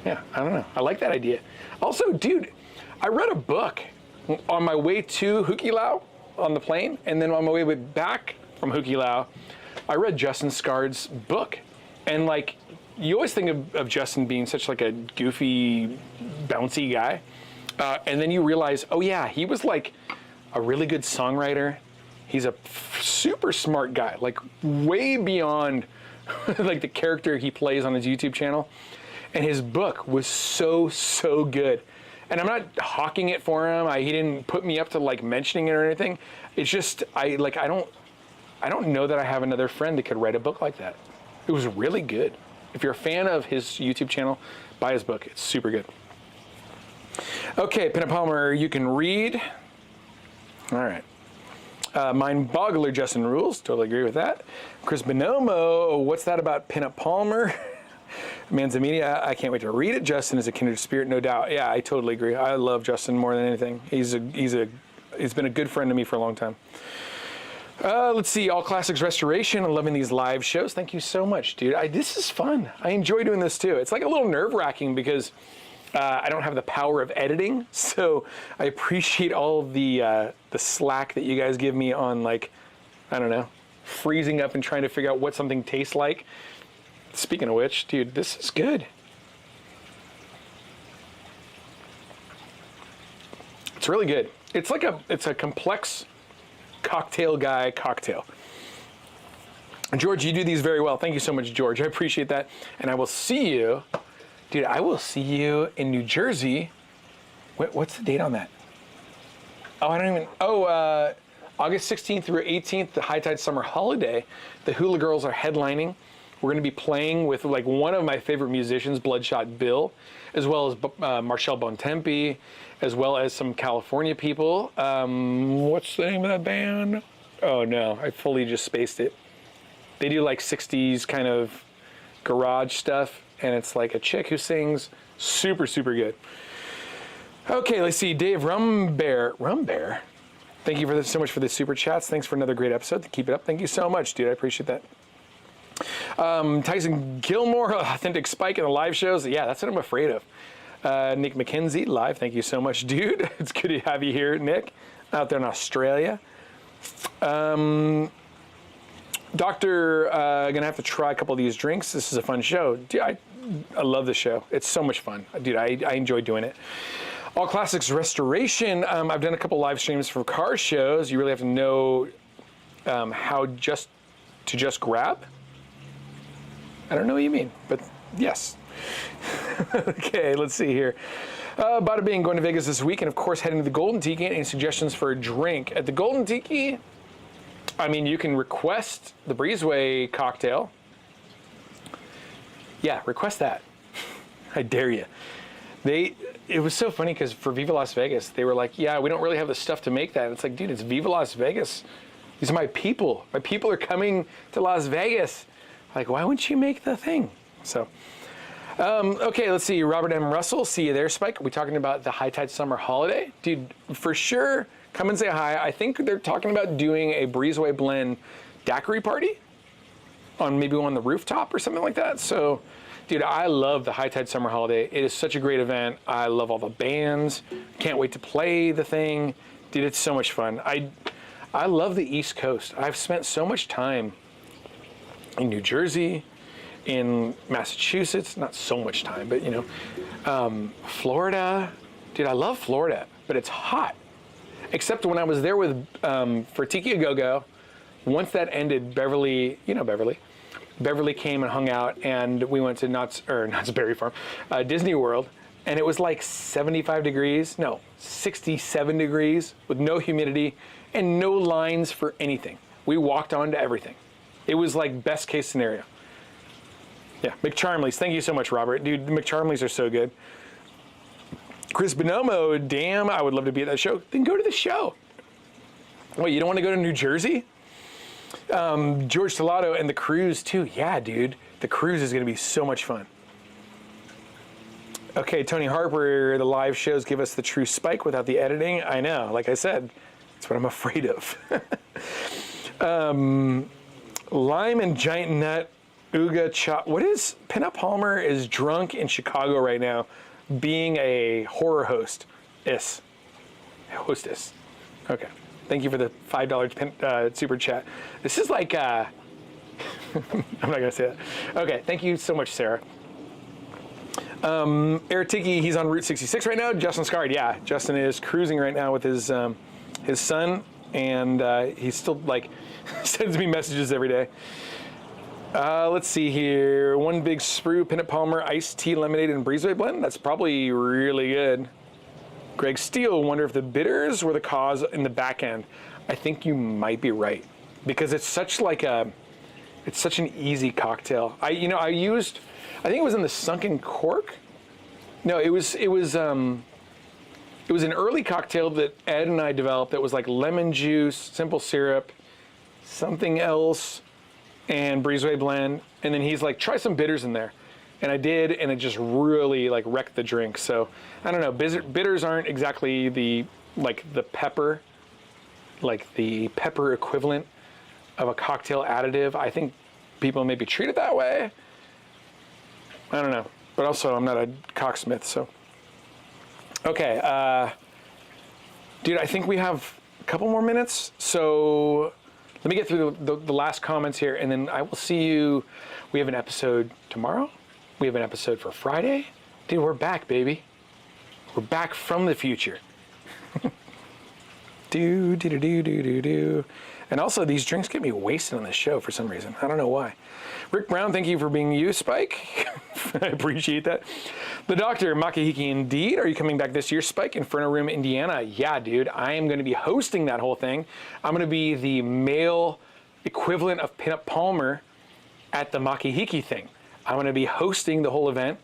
Yeah, I don't know. I like that idea. Also, dude, I read a book on my way to Hukilau on the plane, and then on my way back from Hukilau, I read Justin Scard's book, and like, you always think of Justin being such like a goofy, bouncy guy, and then you realize, oh yeah, he was like a really good songwriter. He's a super smart guy, like way beyond like the character he plays on his YouTube channel. And his book was so good. And I'm not hawking it for him. He didn't put me up to like mentioning it or anything. It's just I don't know that I have another friend that could write a book like that. It was really good. If you're a fan of his YouTube channel, buy his book. It's super good. Okay, Pinup Palmer, you can read. All right. Mind Boggler, Justin Rules. Totally agree with that. Chris Bonomo, what's that about Pinup Palmer? Manzamini, I can't wait to read it. Justin is a kindred spirit, no doubt. Yeah, I totally agree. I love Justin more than anything. He's been a good friend to me for a long time. Let's see, All Classics Restoration. I'm loving these live shows. Thank you so much, dude. This is fun. I enjoy doing this too. It's like a little nerve-wracking because I don't have the power of editing, so I appreciate all the slack that you guys give me on, like, I don't know, freezing up and trying to figure out what something tastes like. Speaking of which, dude, this is good. It's really good. It's like it's a complex cocktail guy cocktail. George, you do these very well. Thank you so much, George. I appreciate that. And I will see you, dude, I will see you in New Jersey. What's the date on that? Oh, I don't even, August 16th through 18th, the High Tide Summer Holiday. The Hula Girls are headlining. We're going to be playing with like one of my favorite musicians, Bloodshot Bill, as well as Marcel Bontempi, as well as some California people. What's the name of that band? Oh no, I fully just spaced it. They do like 60s kind of garage stuff, and it's like a chick who sings. Super good. Okay, let's see. Dave Rumbear. Thank you so much for the super chats. Thanks for another great episode. Keep it up. Thank you so much, dude. I appreciate that. Tyson Gilmore, Authentic Spike in the live shows. Yeah, that's what I'm afraid of. Nick McKenzie, live. Thank you so much, dude. It's good to have you here, Nick, out there in Australia. Doctor, gonna have to try a couple of these drinks. This is a fun show. Dude, I love the show. It's so much fun. Dude, I enjoy doing it. All Classics Restoration. I've done a couple live streams for car shows. You really have to know how to just grab. I don't know what you mean, but yes. Okay, let's see here. Bada Bing, going to Vegas this week, and of course heading to the Golden Tiki. Any suggestions for a drink at the Golden Tiki? I mean, you can request the Breezeway cocktail. Yeah, request that. I dare you. It was so funny because for Viva Las Vegas, they were like, yeah, we don't really have the stuff to make that. And it's like, dude, it's Viva Las Vegas. These are my people. My people are coming to Las Vegas. Like, why wouldn't you make the thing? So, okay, let's see. Robert M. Russell, see you there, Spike. Are we talking about the High Tide Summer Holiday? Dude, for sure, come and say hi. I think they're talking about doing a Breezeway Blend daiquiri party maybe on the rooftop or something like that. So, dude, I love the High Tide Summer Holiday. It is such a great event. I love all the bands. Can't wait to play the thing. Dude, it's so much fun. I love the East Coast. I've spent so much time in New Jersey, in Massachusetts, not so much time, but you know, Florida. Dude, I love Florida, but it's hot. Except when I was there with, for Tiki A Go-Go, once that ended, Beverly, you know Beverly came and hung out, and we went to Knott's Berry Farm, Disney World, and it was like 75 degrees, no, 67 degrees with no humidity and no lines for anything. We walked on to everything. It was like best case scenario. Yeah, McCharmleys. Thank you so much, Robert. Dude, the McCharmleys are so good. Chris Bonomo, damn, I would love to be at that show. Then go to the show. Wait, you don't want to go to New Jersey? George Salato and the cruise too. Yeah, dude, the cruise is going to be so much fun. Okay, Tony Harper, the live shows give us the true Spike without the editing. I know, like I said, that's what I'm afraid of. Lime and giant nut, Uga chop. What is, Pinup Palmer is drunk in Chicago right now, being a horror hostess. Okay. Thank you for the $5 super chat. This is like I'm not gonna say that. Okay, thank you so much, Sarah. Eric Tiki, he's on Route 66 right now. Justin Scard, yeah, Justin is cruising right now with his son, and he's still like sends me messages every day. Let's see here. One Big Sprue, Peanut Palmer, iced tea, lemonade, and Breezeway blend. That's probably really good. Greg Steele, wonder if the bitters were the cause in the back end. I think you might be right, because it's such like it's such an easy cocktail. I think it was in the Sunken Cork. No, it was an early cocktail that Ed and I developed that was like lemon juice, simple syrup, something else, and Breezeway blend. And then he's like, try some bitters in there. And I did, and it just really like wrecked the drink. So I don't know, bitters aren't exactly the pepper, like the pepper equivalent of a cocktail additive. I think people maybe treat it that way. I don't know, but also I'm not a cocksmith, so. Okay, dude, I think we have a couple more minutes. So let me get through the last comments here, and then I will see you. We have an episode tomorrow. We have an episode for Friday. Dude, we're back, baby. We're back from the future. do. And also, these drinks get me wasted on this show for some reason. I don't know why. Rick Brown, thank you for being you, Spike. I appreciate that. The Doctor, Makahiki, indeed. Are you coming back this year, Spike? Inferno Room, Indiana. Yeah, dude. I am going to be hosting that whole thing. I'm going to be the male equivalent of Peanut Palmer at the Makahiki thing. I'm going to be hosting the whole event.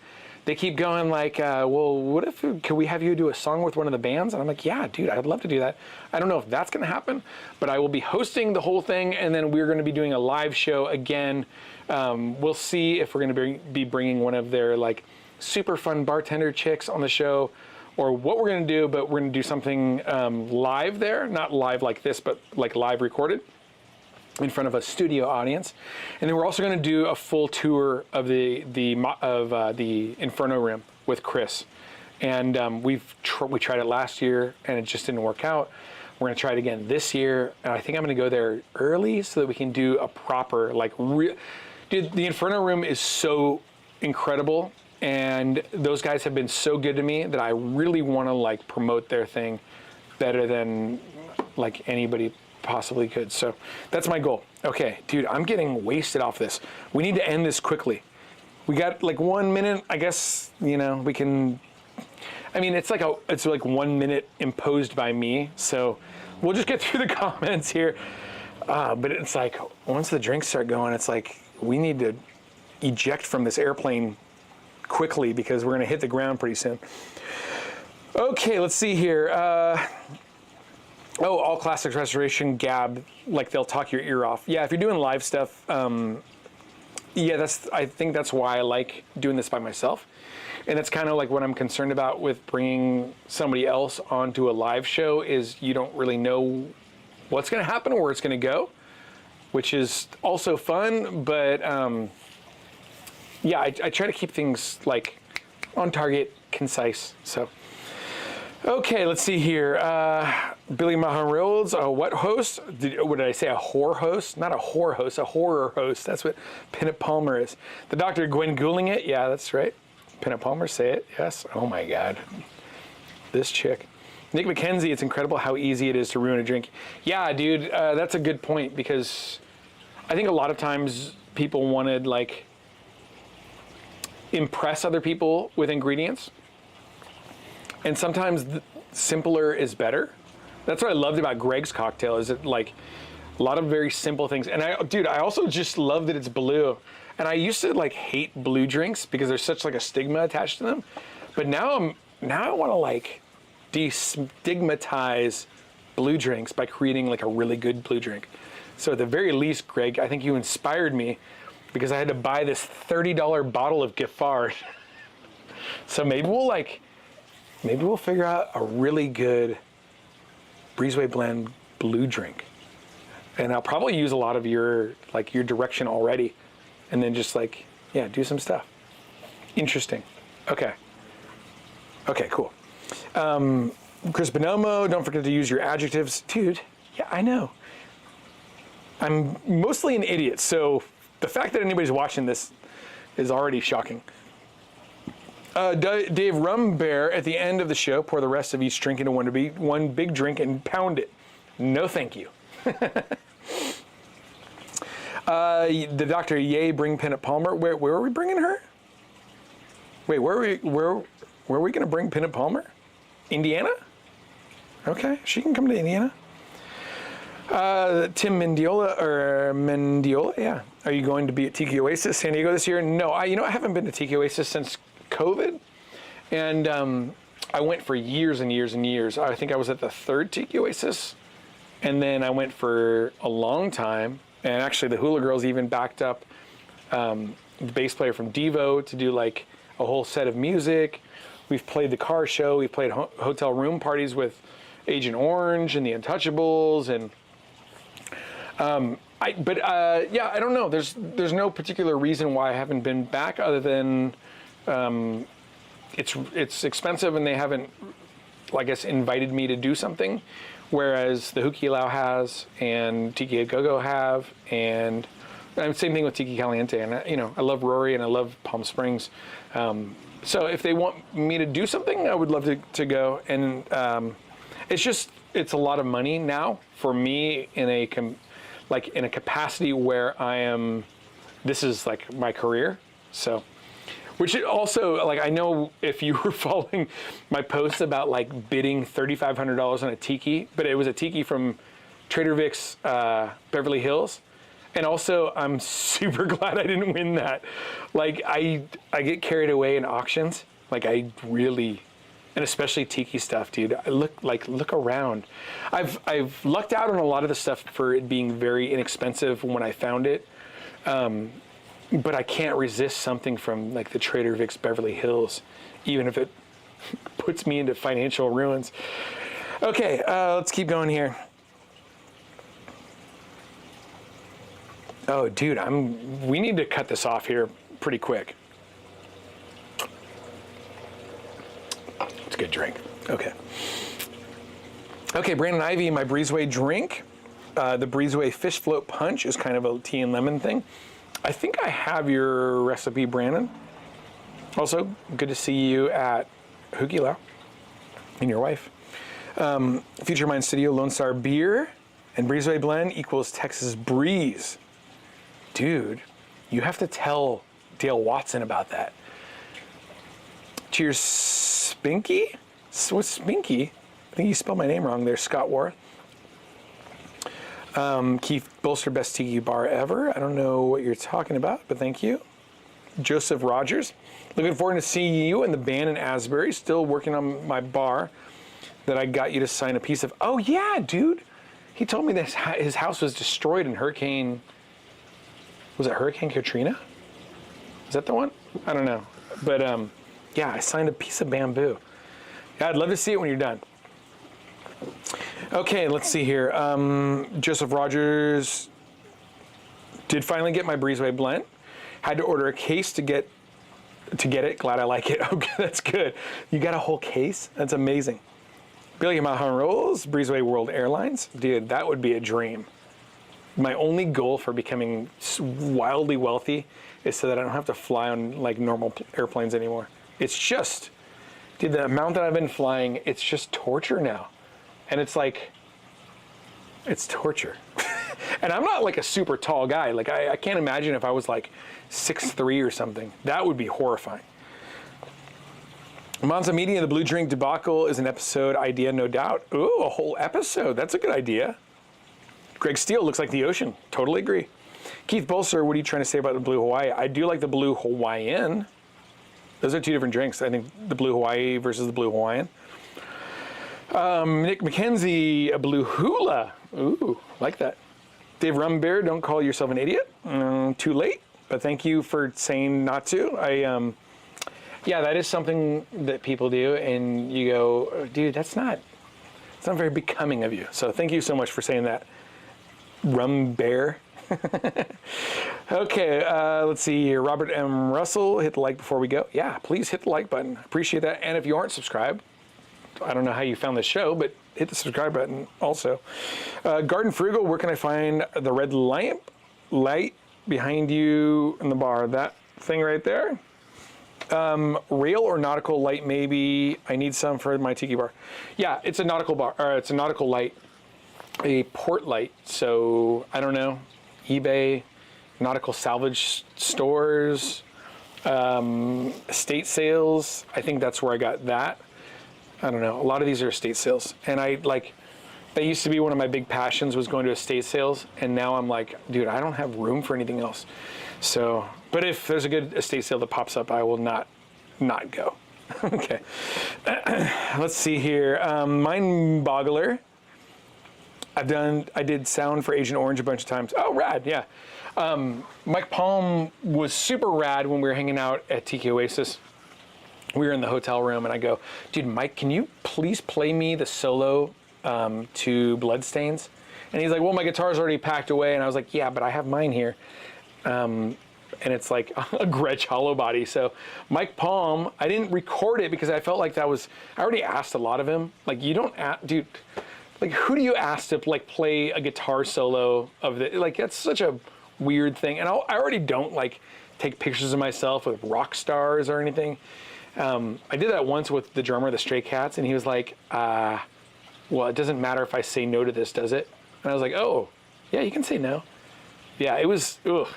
They keep going like, well, what if, can we have you do a song with one of the bands? And I'm like, yeah, dude, I'd love to do that. I don't know if that's going to happen, but I will be hosting the whole thing, and then we're going to be doing a live show again. We'll see if we're going to be bringing one of their like super fun bartender chicks on the show, or what we're going to do, but we're going to do something live there, not live like this, but like live recorded in front of a studio audience. And then we're also going to do a full tour of the Inferno Room with Chris. And we tried it last year and it just didn't work out. We're going to try it again this year, and I think I'm going to go there early so that we can do a proper dude, the Inferno Room is so incredible, and those guys have been so good to me that I really want to like promote their thing better than like anybody possibly could. So that's my goal. Okay, dude, I'm getting wasted off this. We need to end this quickly. We got like 1 minute, I guess, we can, I mean, it's like 1 minute imposed by me. So we'll just get through the comments here. But it's like, once the drinks start going, it's like, we need to eject from this airplane quickly because we're going to hit the ground pretty soon. Okay, let's see here. All Classics Restoration, Gab, like they'll talk your ear off. Yeah, if you're doing live stuff, yeah, I think that's why I like doing this by myself. And that's kind of like what I'm concerned about with bringing somebody else onto a live show is you don't really know what's going to happen or where it's going to go, which is also fun. But yeah, I try to keep things like on target, concise. So. Okay, let's see here. Billy Maharilds, a what host? What did I say? A whore host? Not a whore host, a horror host. That's what Peanut Palmer is. The Doctor, Gwen Goulding it. Yeah, that's right. Peanut Palmer, say it. Yes. Oh my God. This chick. Nick McKenzie, it's incredible how easy it is to ruin a drink. Yeah, dude, that's a good point because I think a lot of times people wanted like impress other people with ingredients. And sometimes simpler is better. That's what I loved about Greg's cocktail is it like a lot of very simple things. And I also just love that it's blue. And I used to like hate blue drinks because there's such like a stigma attached to them. But now I want to like destigmatize blue drinks by creating like a really good blue drink. So at the very least, Greg, I think you inspired me because I had to buy this $30 bottle of Giffard. So maybe we'll figure out a really good Breezeway Blend blue drink. And I'll probably use a lot of your direction already. And then just like, yeah, do some stuff. Interesting. Okay. Okay, cool. Chris Bonomo, don't forget to use your adjectives. Dude, yeah, I know. I'm mostly an idiot, so the fact that anybody's watching this is already shocking. Dave, Rum Bear, at the end of the show, pour the rest of each drink into one big drink and pound it. No, thank you. The Dr. Ye, bring Pinup Palmer. Where are we bringing her? Wait, where are we going to bring Pinup Palmer? Indiana? Okay, she can come to Indiana. Tim Mendiola, yeah. Are you going to be at Tiki Oasis San Diego this year? No, I haven't been to Tiki Oasis since COVID, and I went for years and years and years. I think I was at the 3rd Tiki Oasis, and then I went for a long time, and actually the Hula Girls even backed up the bass player from Devo to do like a whole set of music. We've played the car show, we've played hotel room parties with Agent Orange and the Untouchables, and yeah, I don't know. There's no particular reason why I haven't been back other than it's expensive and they haven't, I guess, invited me to do something, whereas the Hukilau has and Tiki Go-Go have, and same thing with Tiki Caliente. And I love Rory and I love Palm Springs. So if they want me to do something, I would love to go. And it's a lot of money now for me in a capacity where I am. This is like my career. So, which also, like, I know if you were following my posts about like bidding $3,500 on a tiki, but it was a tiki from Trader Vic's Beverly Hills. And also, I'm super glad I didn't win that. Like, I get carried away in auctions. Like, I really, and especially tiki stuff, dude. I look around. I've lucked out on a lot of the stuff for it being very inexpensive when I found it. But I can't resist something from like the Trader Vic's Beverly Hills, even if it puts me into financial ruins. Okay, let's keep going here. Oh, dude, we need to cut this off here pretty quick. It's a good drink. Okay. Okay, Brandon Ivy, my Breezeway drink. The Breezeway Fish Float Punch is kind of a tea and lemon thing. I think I have your recipe, Brandon. Also, good to see you at Hukilau and your wife. Future Mind Studio, Lone Star Beer, and Breezeway Blend equals Texas Breeze. Dude, you have to tell Dale Watson about that. Cheers, Spinky? What's Spinky? I think you spelled my name wrong there, Scott War. Keith Bolster, best tiki bar ever. I don't know what you're talking about, but thank you. Joseph Rogers, looking forward to seeing you and the band in Asbury. Still working on my bar that I got you to sign a piece of. Oh yeah, dude. He told me that his house was destroyed in Hurricane. Was it Hurricane Katrina? Is that the one? I don't know. But yeah, I signed a piece of bamboo. Yeah, I'd love to see it when you're done. Okay, let's see here. Joseph Rogers did finally get my Breezeway blend. Had to order a case to get it. Glad I like it. Okay, that's good. You got a whole case? That's amazing. Billy Mahan Rolls, Breezeway World Airlines. Dude, that would be a dream. My only goal for becoming wildly wealthy is so that I don't have to fly on like normal airplanes anymore. It's just, dude, the amount that I've been flying, it's just torture now. And it's like, it's torture. And I'm not like a super tall guy. Like I can't imagine if I was like 6'3" or something. That would be horrifying. Monza Media, the Blue Drink Debacle is an episode idea, no doubt. Ooh, a whole episode. That's a good idea. Greg Steele looks like the ocean. Totally agree. Keith Bolser, what are you trying to say about the Blue Hawaii? I do like the Blue Hawaiian. Those are two different drinks. I think the Blue Hawaii versus the Blue Hawaiian. Nick McKenzie, a Blue Hula. Ooh, like that. Dave Rumbear, don't call yourself an idiot. Too late, but thank you for saying not to. Yeah, that is something that people do, and you go, oh, dude, it's not very becoming of you. So thank you so much for saying that. Rum Bear. Okay, let's see here. Robert M. Russell, hit the like before we go. Yeah, please hit the like button. Appreciate that. And if you aren't subscribed, I don't know how you found this show, but hit the subscribe button also. Garden Frugal, where can I find the red light behind you in the bar, that thing right there. Rail or nautical light, maybe. I need some for my tiki bar. Yeah, it's a nautical bar, or it's a nautical light, a port light. So I don't know, eBay, nautical salvage stores, estate sales. I think that's where I got that. I don't know. A lot of these are estate sales, and that used to be one of my big passions, was going to estate sales, and now I'm like, dude, I don't have room for anything else. So, but if there's a good estate sale that pops up, I will not go. Okay. Let's see here. Mind Boggler. I did sound for Agent Orange a bunch of times. Oh, rad, yeah. Mike Palm was super rad when we were hanging out at Tiki Oasis. We were in the hotel room, and I go, dude, Mike, can you please play me the solo to Bloodstains? And he's like, well, my guitar's already packed away. And I was like, yeah, but I have mine here. And it's like a Gretsch hollow body. So Mike Palm, I didn't record it because I felt like I already asked a lot of him. Like, you don't dude, like, who do you ask to like play a guitar solo of the, like, that's such a weird thing. And I already don't like take pictures of myself with rock stars or anything. I did that once with the drummer of the Stray Cats, and he was like, well, it doesn't matter if I say no to this, does it? And I was like, oh, yeah, you can say no. Yeah, it was, ugh.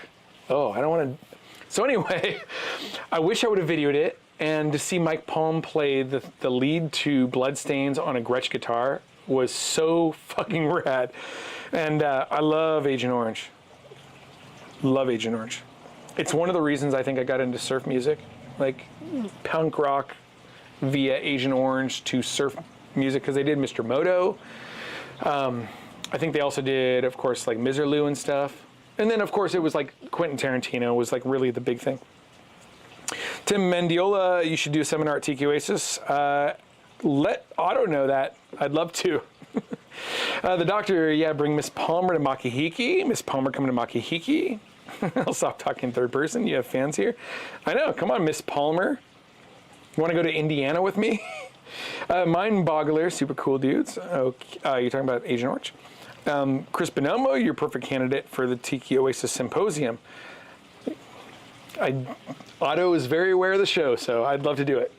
Oh, I don't want to. So anyway, I wish I would have videoed it, and to see Mike Palm play the lead to Bloodstains on a Gretsch guitar was so fucking rad. And I love Agent Orange. Love Agent Orange. It's one of the reasons I think I got into surf music, like punk rock via Agent Orange to surf music, because they did Mr. Moto. I think they also did, of course, like Miserlou and stuff. And then, of course, it was like Quentin Tarantino was like really the big thing. Tim Mendiola, you should do a seminar at Tiki Oasis. Let Otto know that. I'd love to. The doctor, yeah, bring Miss Palmer to Makihiki. Miss Palmer coming to Makihiki. I'll stop talking in third person. You have fans here. I know. Come on, Miss Palmer. You want to go to Indiana with me? Mind Boggler, super cool dudes. Okay, you're talking about Agent Orange. Chris Bonomo, you're a perfect candidate for the Tiki Oasis Symposium. Otto is very aware of the show, so I'd love to do it.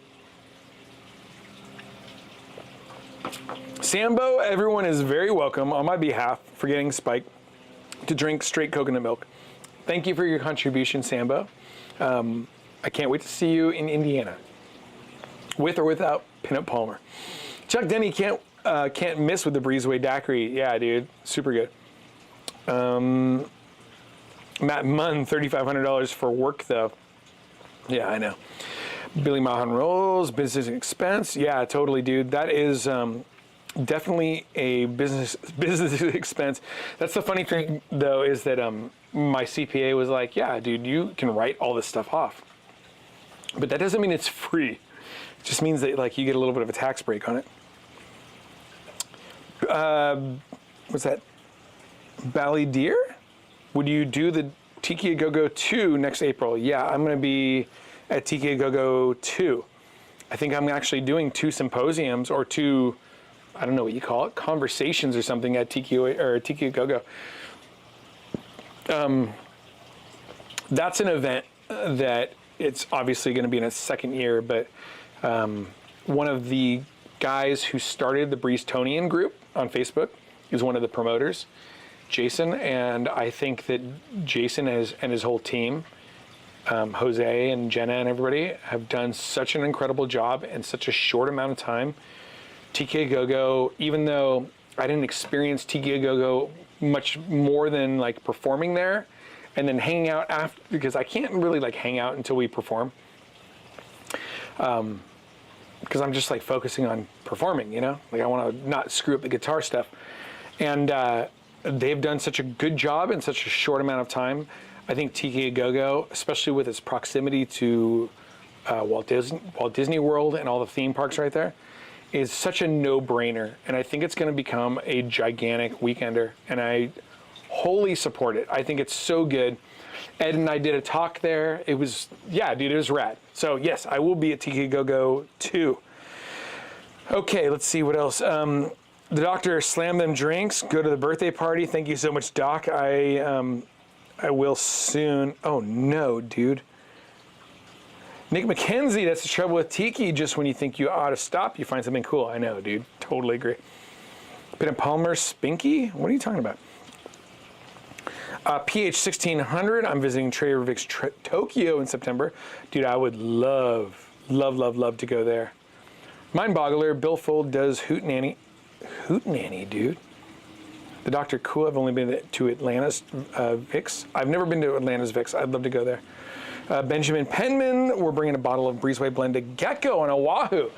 Sambo, everyone is very welcome on my behalf for getting Spike to drink straight coconut milk. Thank you for your contribution, Sambo. I can't wait to see you in Indiana, with or without Pinup Palmer. Chuck Denny can't miss with the Breezeway Daiquiri. Yeah, dude, super good. Matt Munn, $3,500 for work though. Yeah, I know. Billy Mahan Rolls, business expense. Yeah, totally, dude. That is definitely a business expense. That's the funny thing though, is that my CPA was like, yeah, dude, you can write all this stuff off, but that doesn't mean it's free. It just means that like you get a little bit of a tax break on it. What's that? Bally Deer? Would you do the Tiki Go-Go 2 next April? Yeah, I'm going to be at Tiki Go-Go 2. I think I'm actually doing 2 symposiums or 2, I don't know what you call it, conversations or something at Tiki Go-Go. That's an event that it's obviously going to be in its second year, but one of the guys who started the Breeztonian group on Facebook is one of the promoters, Jason, and I think that Jason and his whole team, Jose and Jenna and everybody, have done such an incredible job in such a short amount of time. TK Go-Go, even though I didn't experience TK Go-Go much more than like performing there and then hanging out after, because I can't really like hang out until we perform. Because I'm just like focusing on performing, you know, like I want to not screw up the guitar stuff. And they've done such a good job in such a short amount of time. I think TK Go-Go, especially with its proximity to Walt Disney World and all the theme parks right there, is such a no-brainer. And I think it's going to become a gigantic weekender. And I wholly support it. I think it's so good. Ed and I did a talk there. It was, yeah, dude, it was rad. So yes, I will be at Tiki Go-Go 2. Okay, let's see what else. The doctor, slam them drinks, go to the birthday party. Thank you so much, Doc. I I will soon. Oh no, dude. Nick McKenzie, that's the trouble with tiki. Just when you think you ought to stop, you find something cool. I know, dude. Totally agree. Peanut Palmer Spinky? What are you talking about? PH 1600. I'm visiting Trader Vic's Tokyo in September. Dude, I would love to go there. Mind Boggler, Bill Fold does Hootenanny. Hootenanny, dude. The Dr. Cool, I've only been to Atlanta's Vic's. I've never been to Atlanta's Vic's. I'd love to go there. Benjamin Penman, we're bringing a bottle of Breezeway Blended Gecko on Oahu.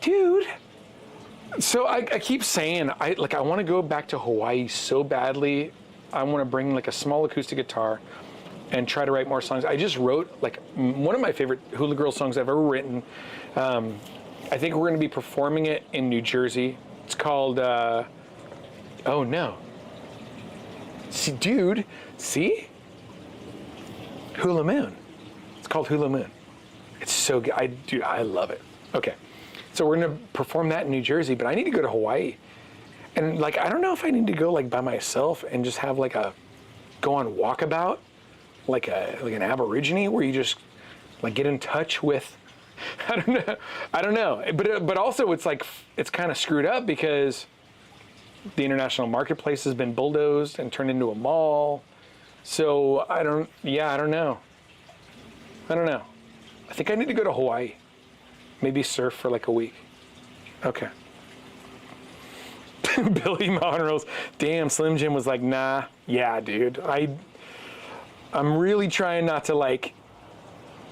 Dude. So I keep saying, I want to go back to Hawaii so badly. I want to bring like a small acoustic guitar and try to write more songs. I just wrote like one of my favorite Hula Girl songs I've ever written. I think we're going to be performing it in New Jersey. It's called, oh no. See, dude, see? Hula Moon. It's called Hula Moon. It's so good. I love it. Okay. So we're going to perform that in New Jersey, but I need to go to Hawaii. And like, I don't know if I need to go like by myself and just have like go on walkabout, like an Aborigine where you just like get in touch with, I don't know. But also it's like, it's kind of screwed up because the international marketplace has been bulldozed and turned into a mall. So I don't know. I think I need to go to Hawaii. Maybe surf for like a week. Okay. Billy Monrose. Damn, Slim Jim was like, nah. Yeah, dude. I'm really trying not to like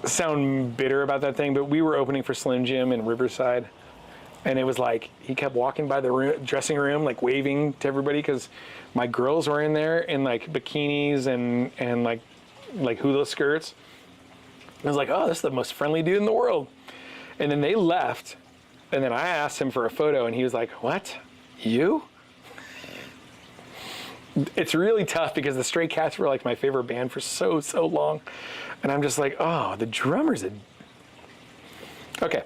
sound bitter about that thing, but we were opening for Slim Jim in Riverside. And it was like, he kept walking by the dressing room, like waving to everybody because my girls were in there in like bikinis and like hula skirts. I was like, oh, this is the most friendly dude in the world. And then they left. And then I asked him for a photo and he was like, what? You? It's really tough because the Stray Cats were like my favorite band for so long. And I'm just like, oh, the drummer's a... Okay.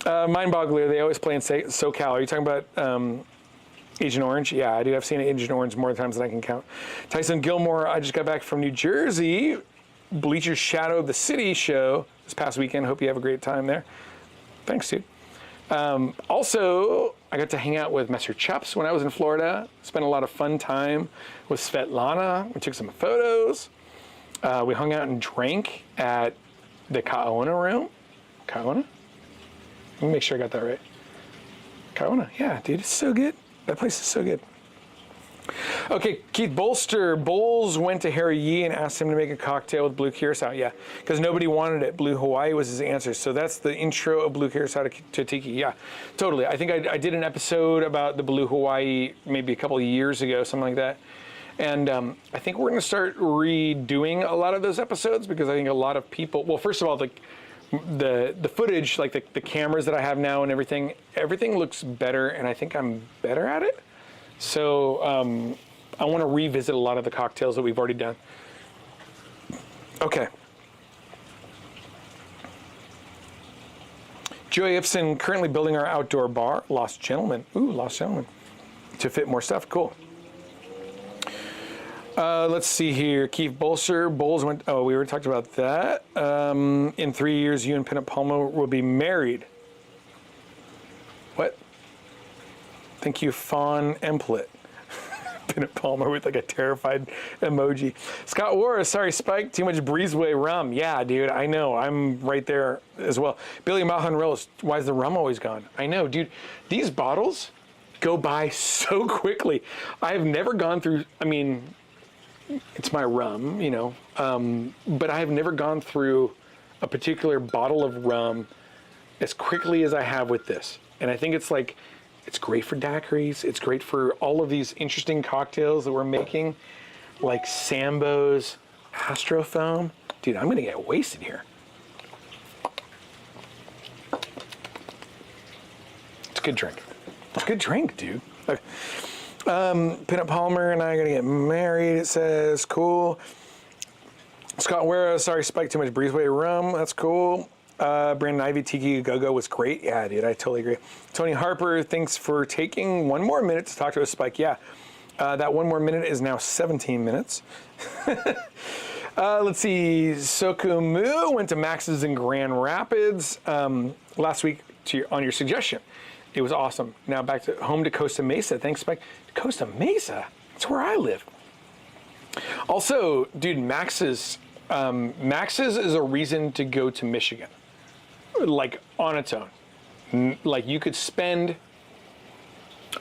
Mind Boggler, they always play in SoCal. Are you talking about Agent Orange? Yeah, I do. I've seen Agent Orange more times than I can count. Tyson Gilmore, I just got back from New Jersey. Bleacher's Shadow of the City show this past weekend. Hope you have a great time there. Thanks, dude. Also, I got to hang out with Messer Chups when I was in Florida. Spent a lot of fun time with Svetlana. We took some photos. We hung out and drank at the Kaona room. Kaona? Let me make sure I got that right. Kaona, yeah, dude, it's so good. That place is so good. Okay, Keith Bolster. Bowles went to Harry Yee and asked him to make a cocktail with blue curacao. Yeah, because nobody wanted it. Blue Hawaii was his answer. So that's the intro of blue curacao to tiki. Yeah, totally. I think I did an episode about the blue Hawaii maybe a couple of years ago, something like that. And I think we're going to start redoing a lot of those episodes because I think a lot of people, well, first of all, the footage, like the cameras that I have now and everything looks better, and I think I'm better at it. So I want to revisit a lot of the cocktails that we've already done. Okay. Joey Ibsen, currently building our outdoor bar, Lost Gentleman. Ooh, Lost Gentleman. To fit more stuff, cool. Let's see here. Keith Bolser. Bowles went, oh, we already talked about that. In 3 years, you and Pinnip Palmer will be married. What? Thank you, Fawn Emplet. Pinnip Palmer with like a terrified emoji. Scott Warris, sorry, Spike, too much Breezeway rum. Yeah, dude, I know. I'm right there as well. Billy Mahan Rose, why is the rum always gone? I know, dude. These bottles go by so quickly. I've never gone through, I mean, it's my rum, you know, but I have never gone through a particular bottle of rum as quickly as I have with this. And I think it's like, it's great for daiquiris. It's great for all of these interesting cocktails that we're making, like Sambo's Astro Foam. Dude, I'm gonna get wasted here. It's a good drink. It's a good drink, dude. Okay. Pinnip Palmer and I are gonna get married, it says. Cool. Scott Wera, sorry, Spike, too much Breezeway rum. That's cool. Brandon Ivy, Tiki Go-Go was great. Yeah, dude, I totally agree. Tony Harper, thanks for taking one more minute to talk to us, Spike. Yeah, That one more minute is now 17 minutes. Let's see, Sokumu went to Max's in Grand Rapids last week on your suggestion. It was awesome. Now back to home to Costa Mesa. Thanks, Spike. Costa Mesa? That's where I live. Also, dude, Max's is a reason to go to Michigan, like on its own. Like you could spend,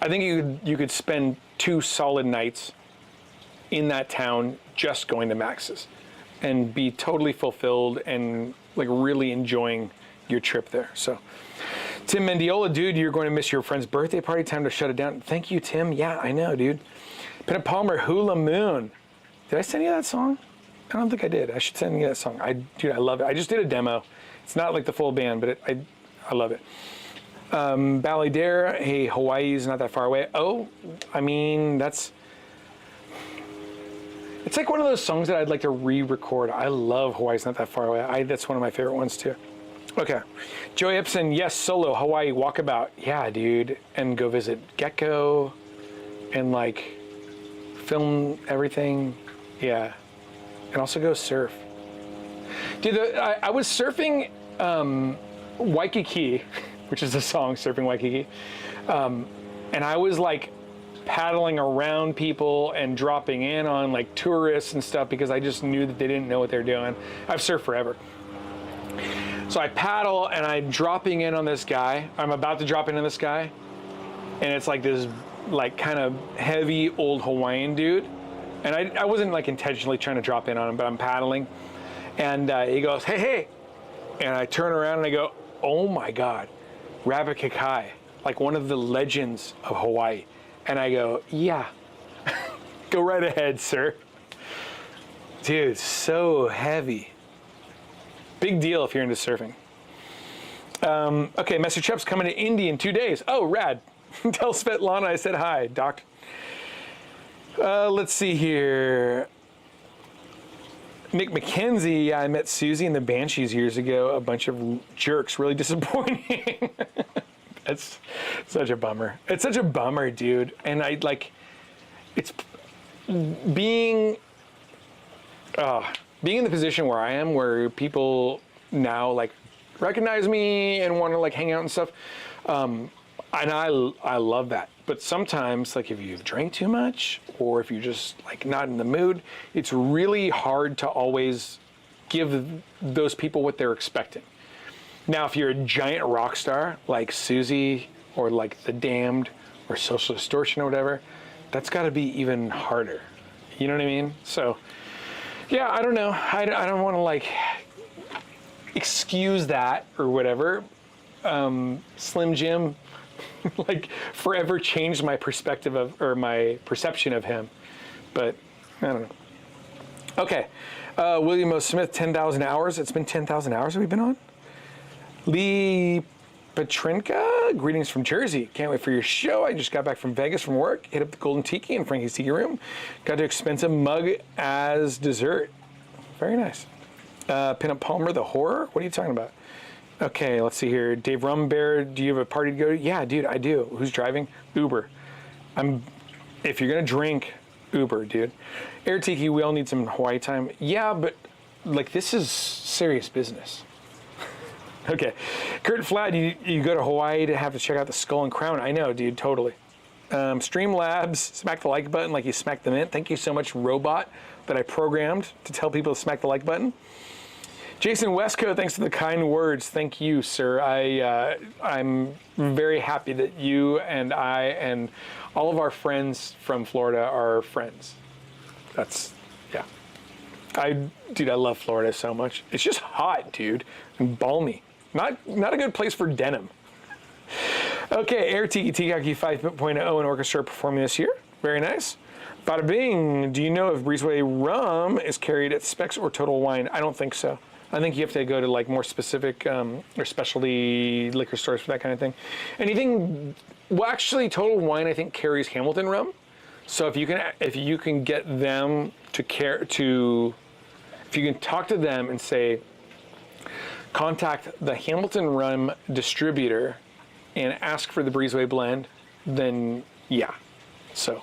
I think you could spend 2 solid nights in that town just going to Max's and be totally fulfilled and like really enjoying your trip there. So Tim Mendiola, dude, you're going to miss your friend's birthday party. Time to shut it down. Thank you, Tim. Yeah, I know, dude. Pennant Palmer, Hula Moon. Did I send you that song? I don't think I did. I should send you that song. Dude, I love it. I just did a demo. It's not like the full band, but I love it. Ballydare, hey, Hawaii's not that far away. Oh, I mean, it's like one of those songs that I'd like to re-record. I love Hawaii's not that far away. That's one of my favorite ones too. Okay. Joey Epson, yes, solo, Hawaii, walkabout. Yeah, dude. And go visit Gecko and like film everything. Yeah. And also go surf. Dude, I was surfing Waikiki, which is a song, Surfing Waikiki. And I was like paddling around people and dropping in on like tourists and stuff because I just knew that they didn't know what they're doing. I've surfed forever. So I paddle and I'm dropping in on this guy. I'm about to drop in on this guy. And it's like this like kind of heavy old Hawaiian dude. And I wasn't like intentionally trying to drop in on him, but I'm paddling. And he goes, hey, hey. And I turn around and I go, oh my God, Rabbit Kakai, like one of the legends of Hawaii. And I go, yeah, go right ahead, sir. Dude, so heavy. Big deal if you're into surfing. Okay, Mr. Chep's coming to Indy in 2 days. Oh, rad. Tell Svetlana I said hi, Doc. Let's see here. Nick McKenzie, I met Susie in the Banshees years ago. A bunch of jerks, really disappointing. That's such a bummer. It's such a bummer, dude. And it's being in the position where I am, where people now like recognize me and want to like hang out and stuff. And I love that. But sometimes, like if you've drank too much or if you're just like not in the mood, it's really hard to always give those people what they're expecting. Now, if you're a giant rock star like Susie or like The Damned or Social Distortion or whatever, that's got to be even harder. You know what I mean? So, yeah, I don't know. I don't want to like excuse that or whatever. Slim Jim like forever changed my perspective of, or my perception of him, but I don't know. Okay, William O. Smith, 10,000 hours. It's been 10,000 hours that we've been on. Lee Petrinka, greetings from Jersey. Can't wait for your show. I just got back from Vegas from work. Hit up the Golden Tiki and Frankie's Tiki Room. Got an expensive mug as dessert. Very nice. Pinup Palmer, the horror. What are you talking about? Okay, let's see here. Dave Rumbear, do you have a party to go to? Yeah, dude, I do. Who's driving? Uber. If you're gonna drink, Uber, dude. Air Tiki, we all need some Hawaii time. Yeah, but like this is serious business. Okay. Kurt Fladd, you go to Hawaii to have to check out the Skull and Crown. I know, dude, totally. Streamlabs, smack the like button like you smacked the mint. Thank you so much, robot, that I programmed to tell people to smack the like button. Jason Westco, thanks for the kind words. Thank you, sir. I'm very happy that you and I and all of our friends from Florida are friends. That's, yeah. Dude, I love Florida so much. It's just hot, dude, and balmy. Not a good place for denim. Okay, Air Tiki Tikaki 5.0 and Orchestra performing this year. Very nice. Bada bing, do you know if Breezeway Rum is carried at Specs or Total Wine? I don't think so. I think you have to go to like more specific or specialty liquor stores for that kind of thing. Anything, well, actually Total Wine I think carries Hamilton rum. So if you can get them if you can talk to them and say, contact the Hamilton rum distributor and ask for the Breezeway blend, then yeah. So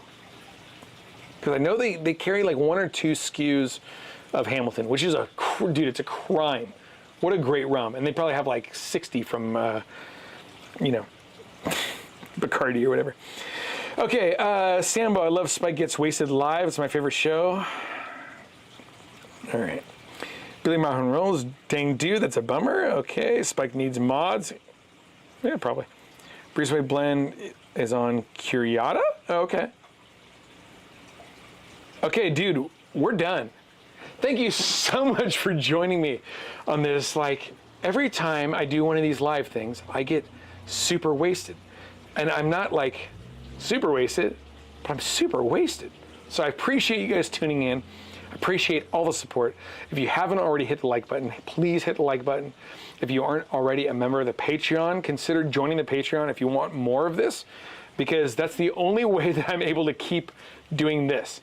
Because I know they carry like 1 or 2 SKUs of Hamilton, which is dude, it's a crime. What a great rum. And they probably have like 60 from, you know, Bacardi or whatever. Okay, Sambo, I love Spike Gets Wasted Live. It's my favorite show. All right. Billy Mahon Rolls, dang dude, that's a bummer. Okay, Spike needs mods. Yeah, probably. Breezeway Blend is on Curaçao? Okay. Okay, dude, we're done. Thank you so much for joining me on this. Like, every time I do one of these live things, I get super wasted. And I'm not like super wasted, but I'm super wasted. So I appreciate you guys tuning in. I appreciate all the support. If you haven't already hit the like button, please hit the like button. If you aren't already a member of the Patreon, consider joining the Patreon if you want more of this, because that's the only way that I'm able to keep doing this.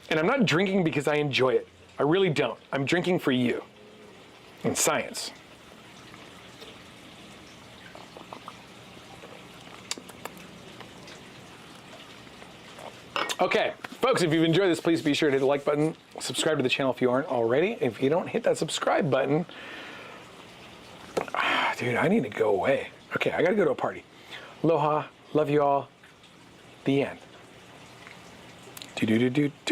And I'm not drinking because I enjoy it. I really don't. I'm drinking for you and science. Okay, folks, if you've enjoyed this, please be sure to hit the like button. Subscribe to the channel if you aren't already. If you don't hit that subscribe button, dude, I need to go away. Okay, I gotta go to a party. Aloha, love you all. The end. Do do do do do.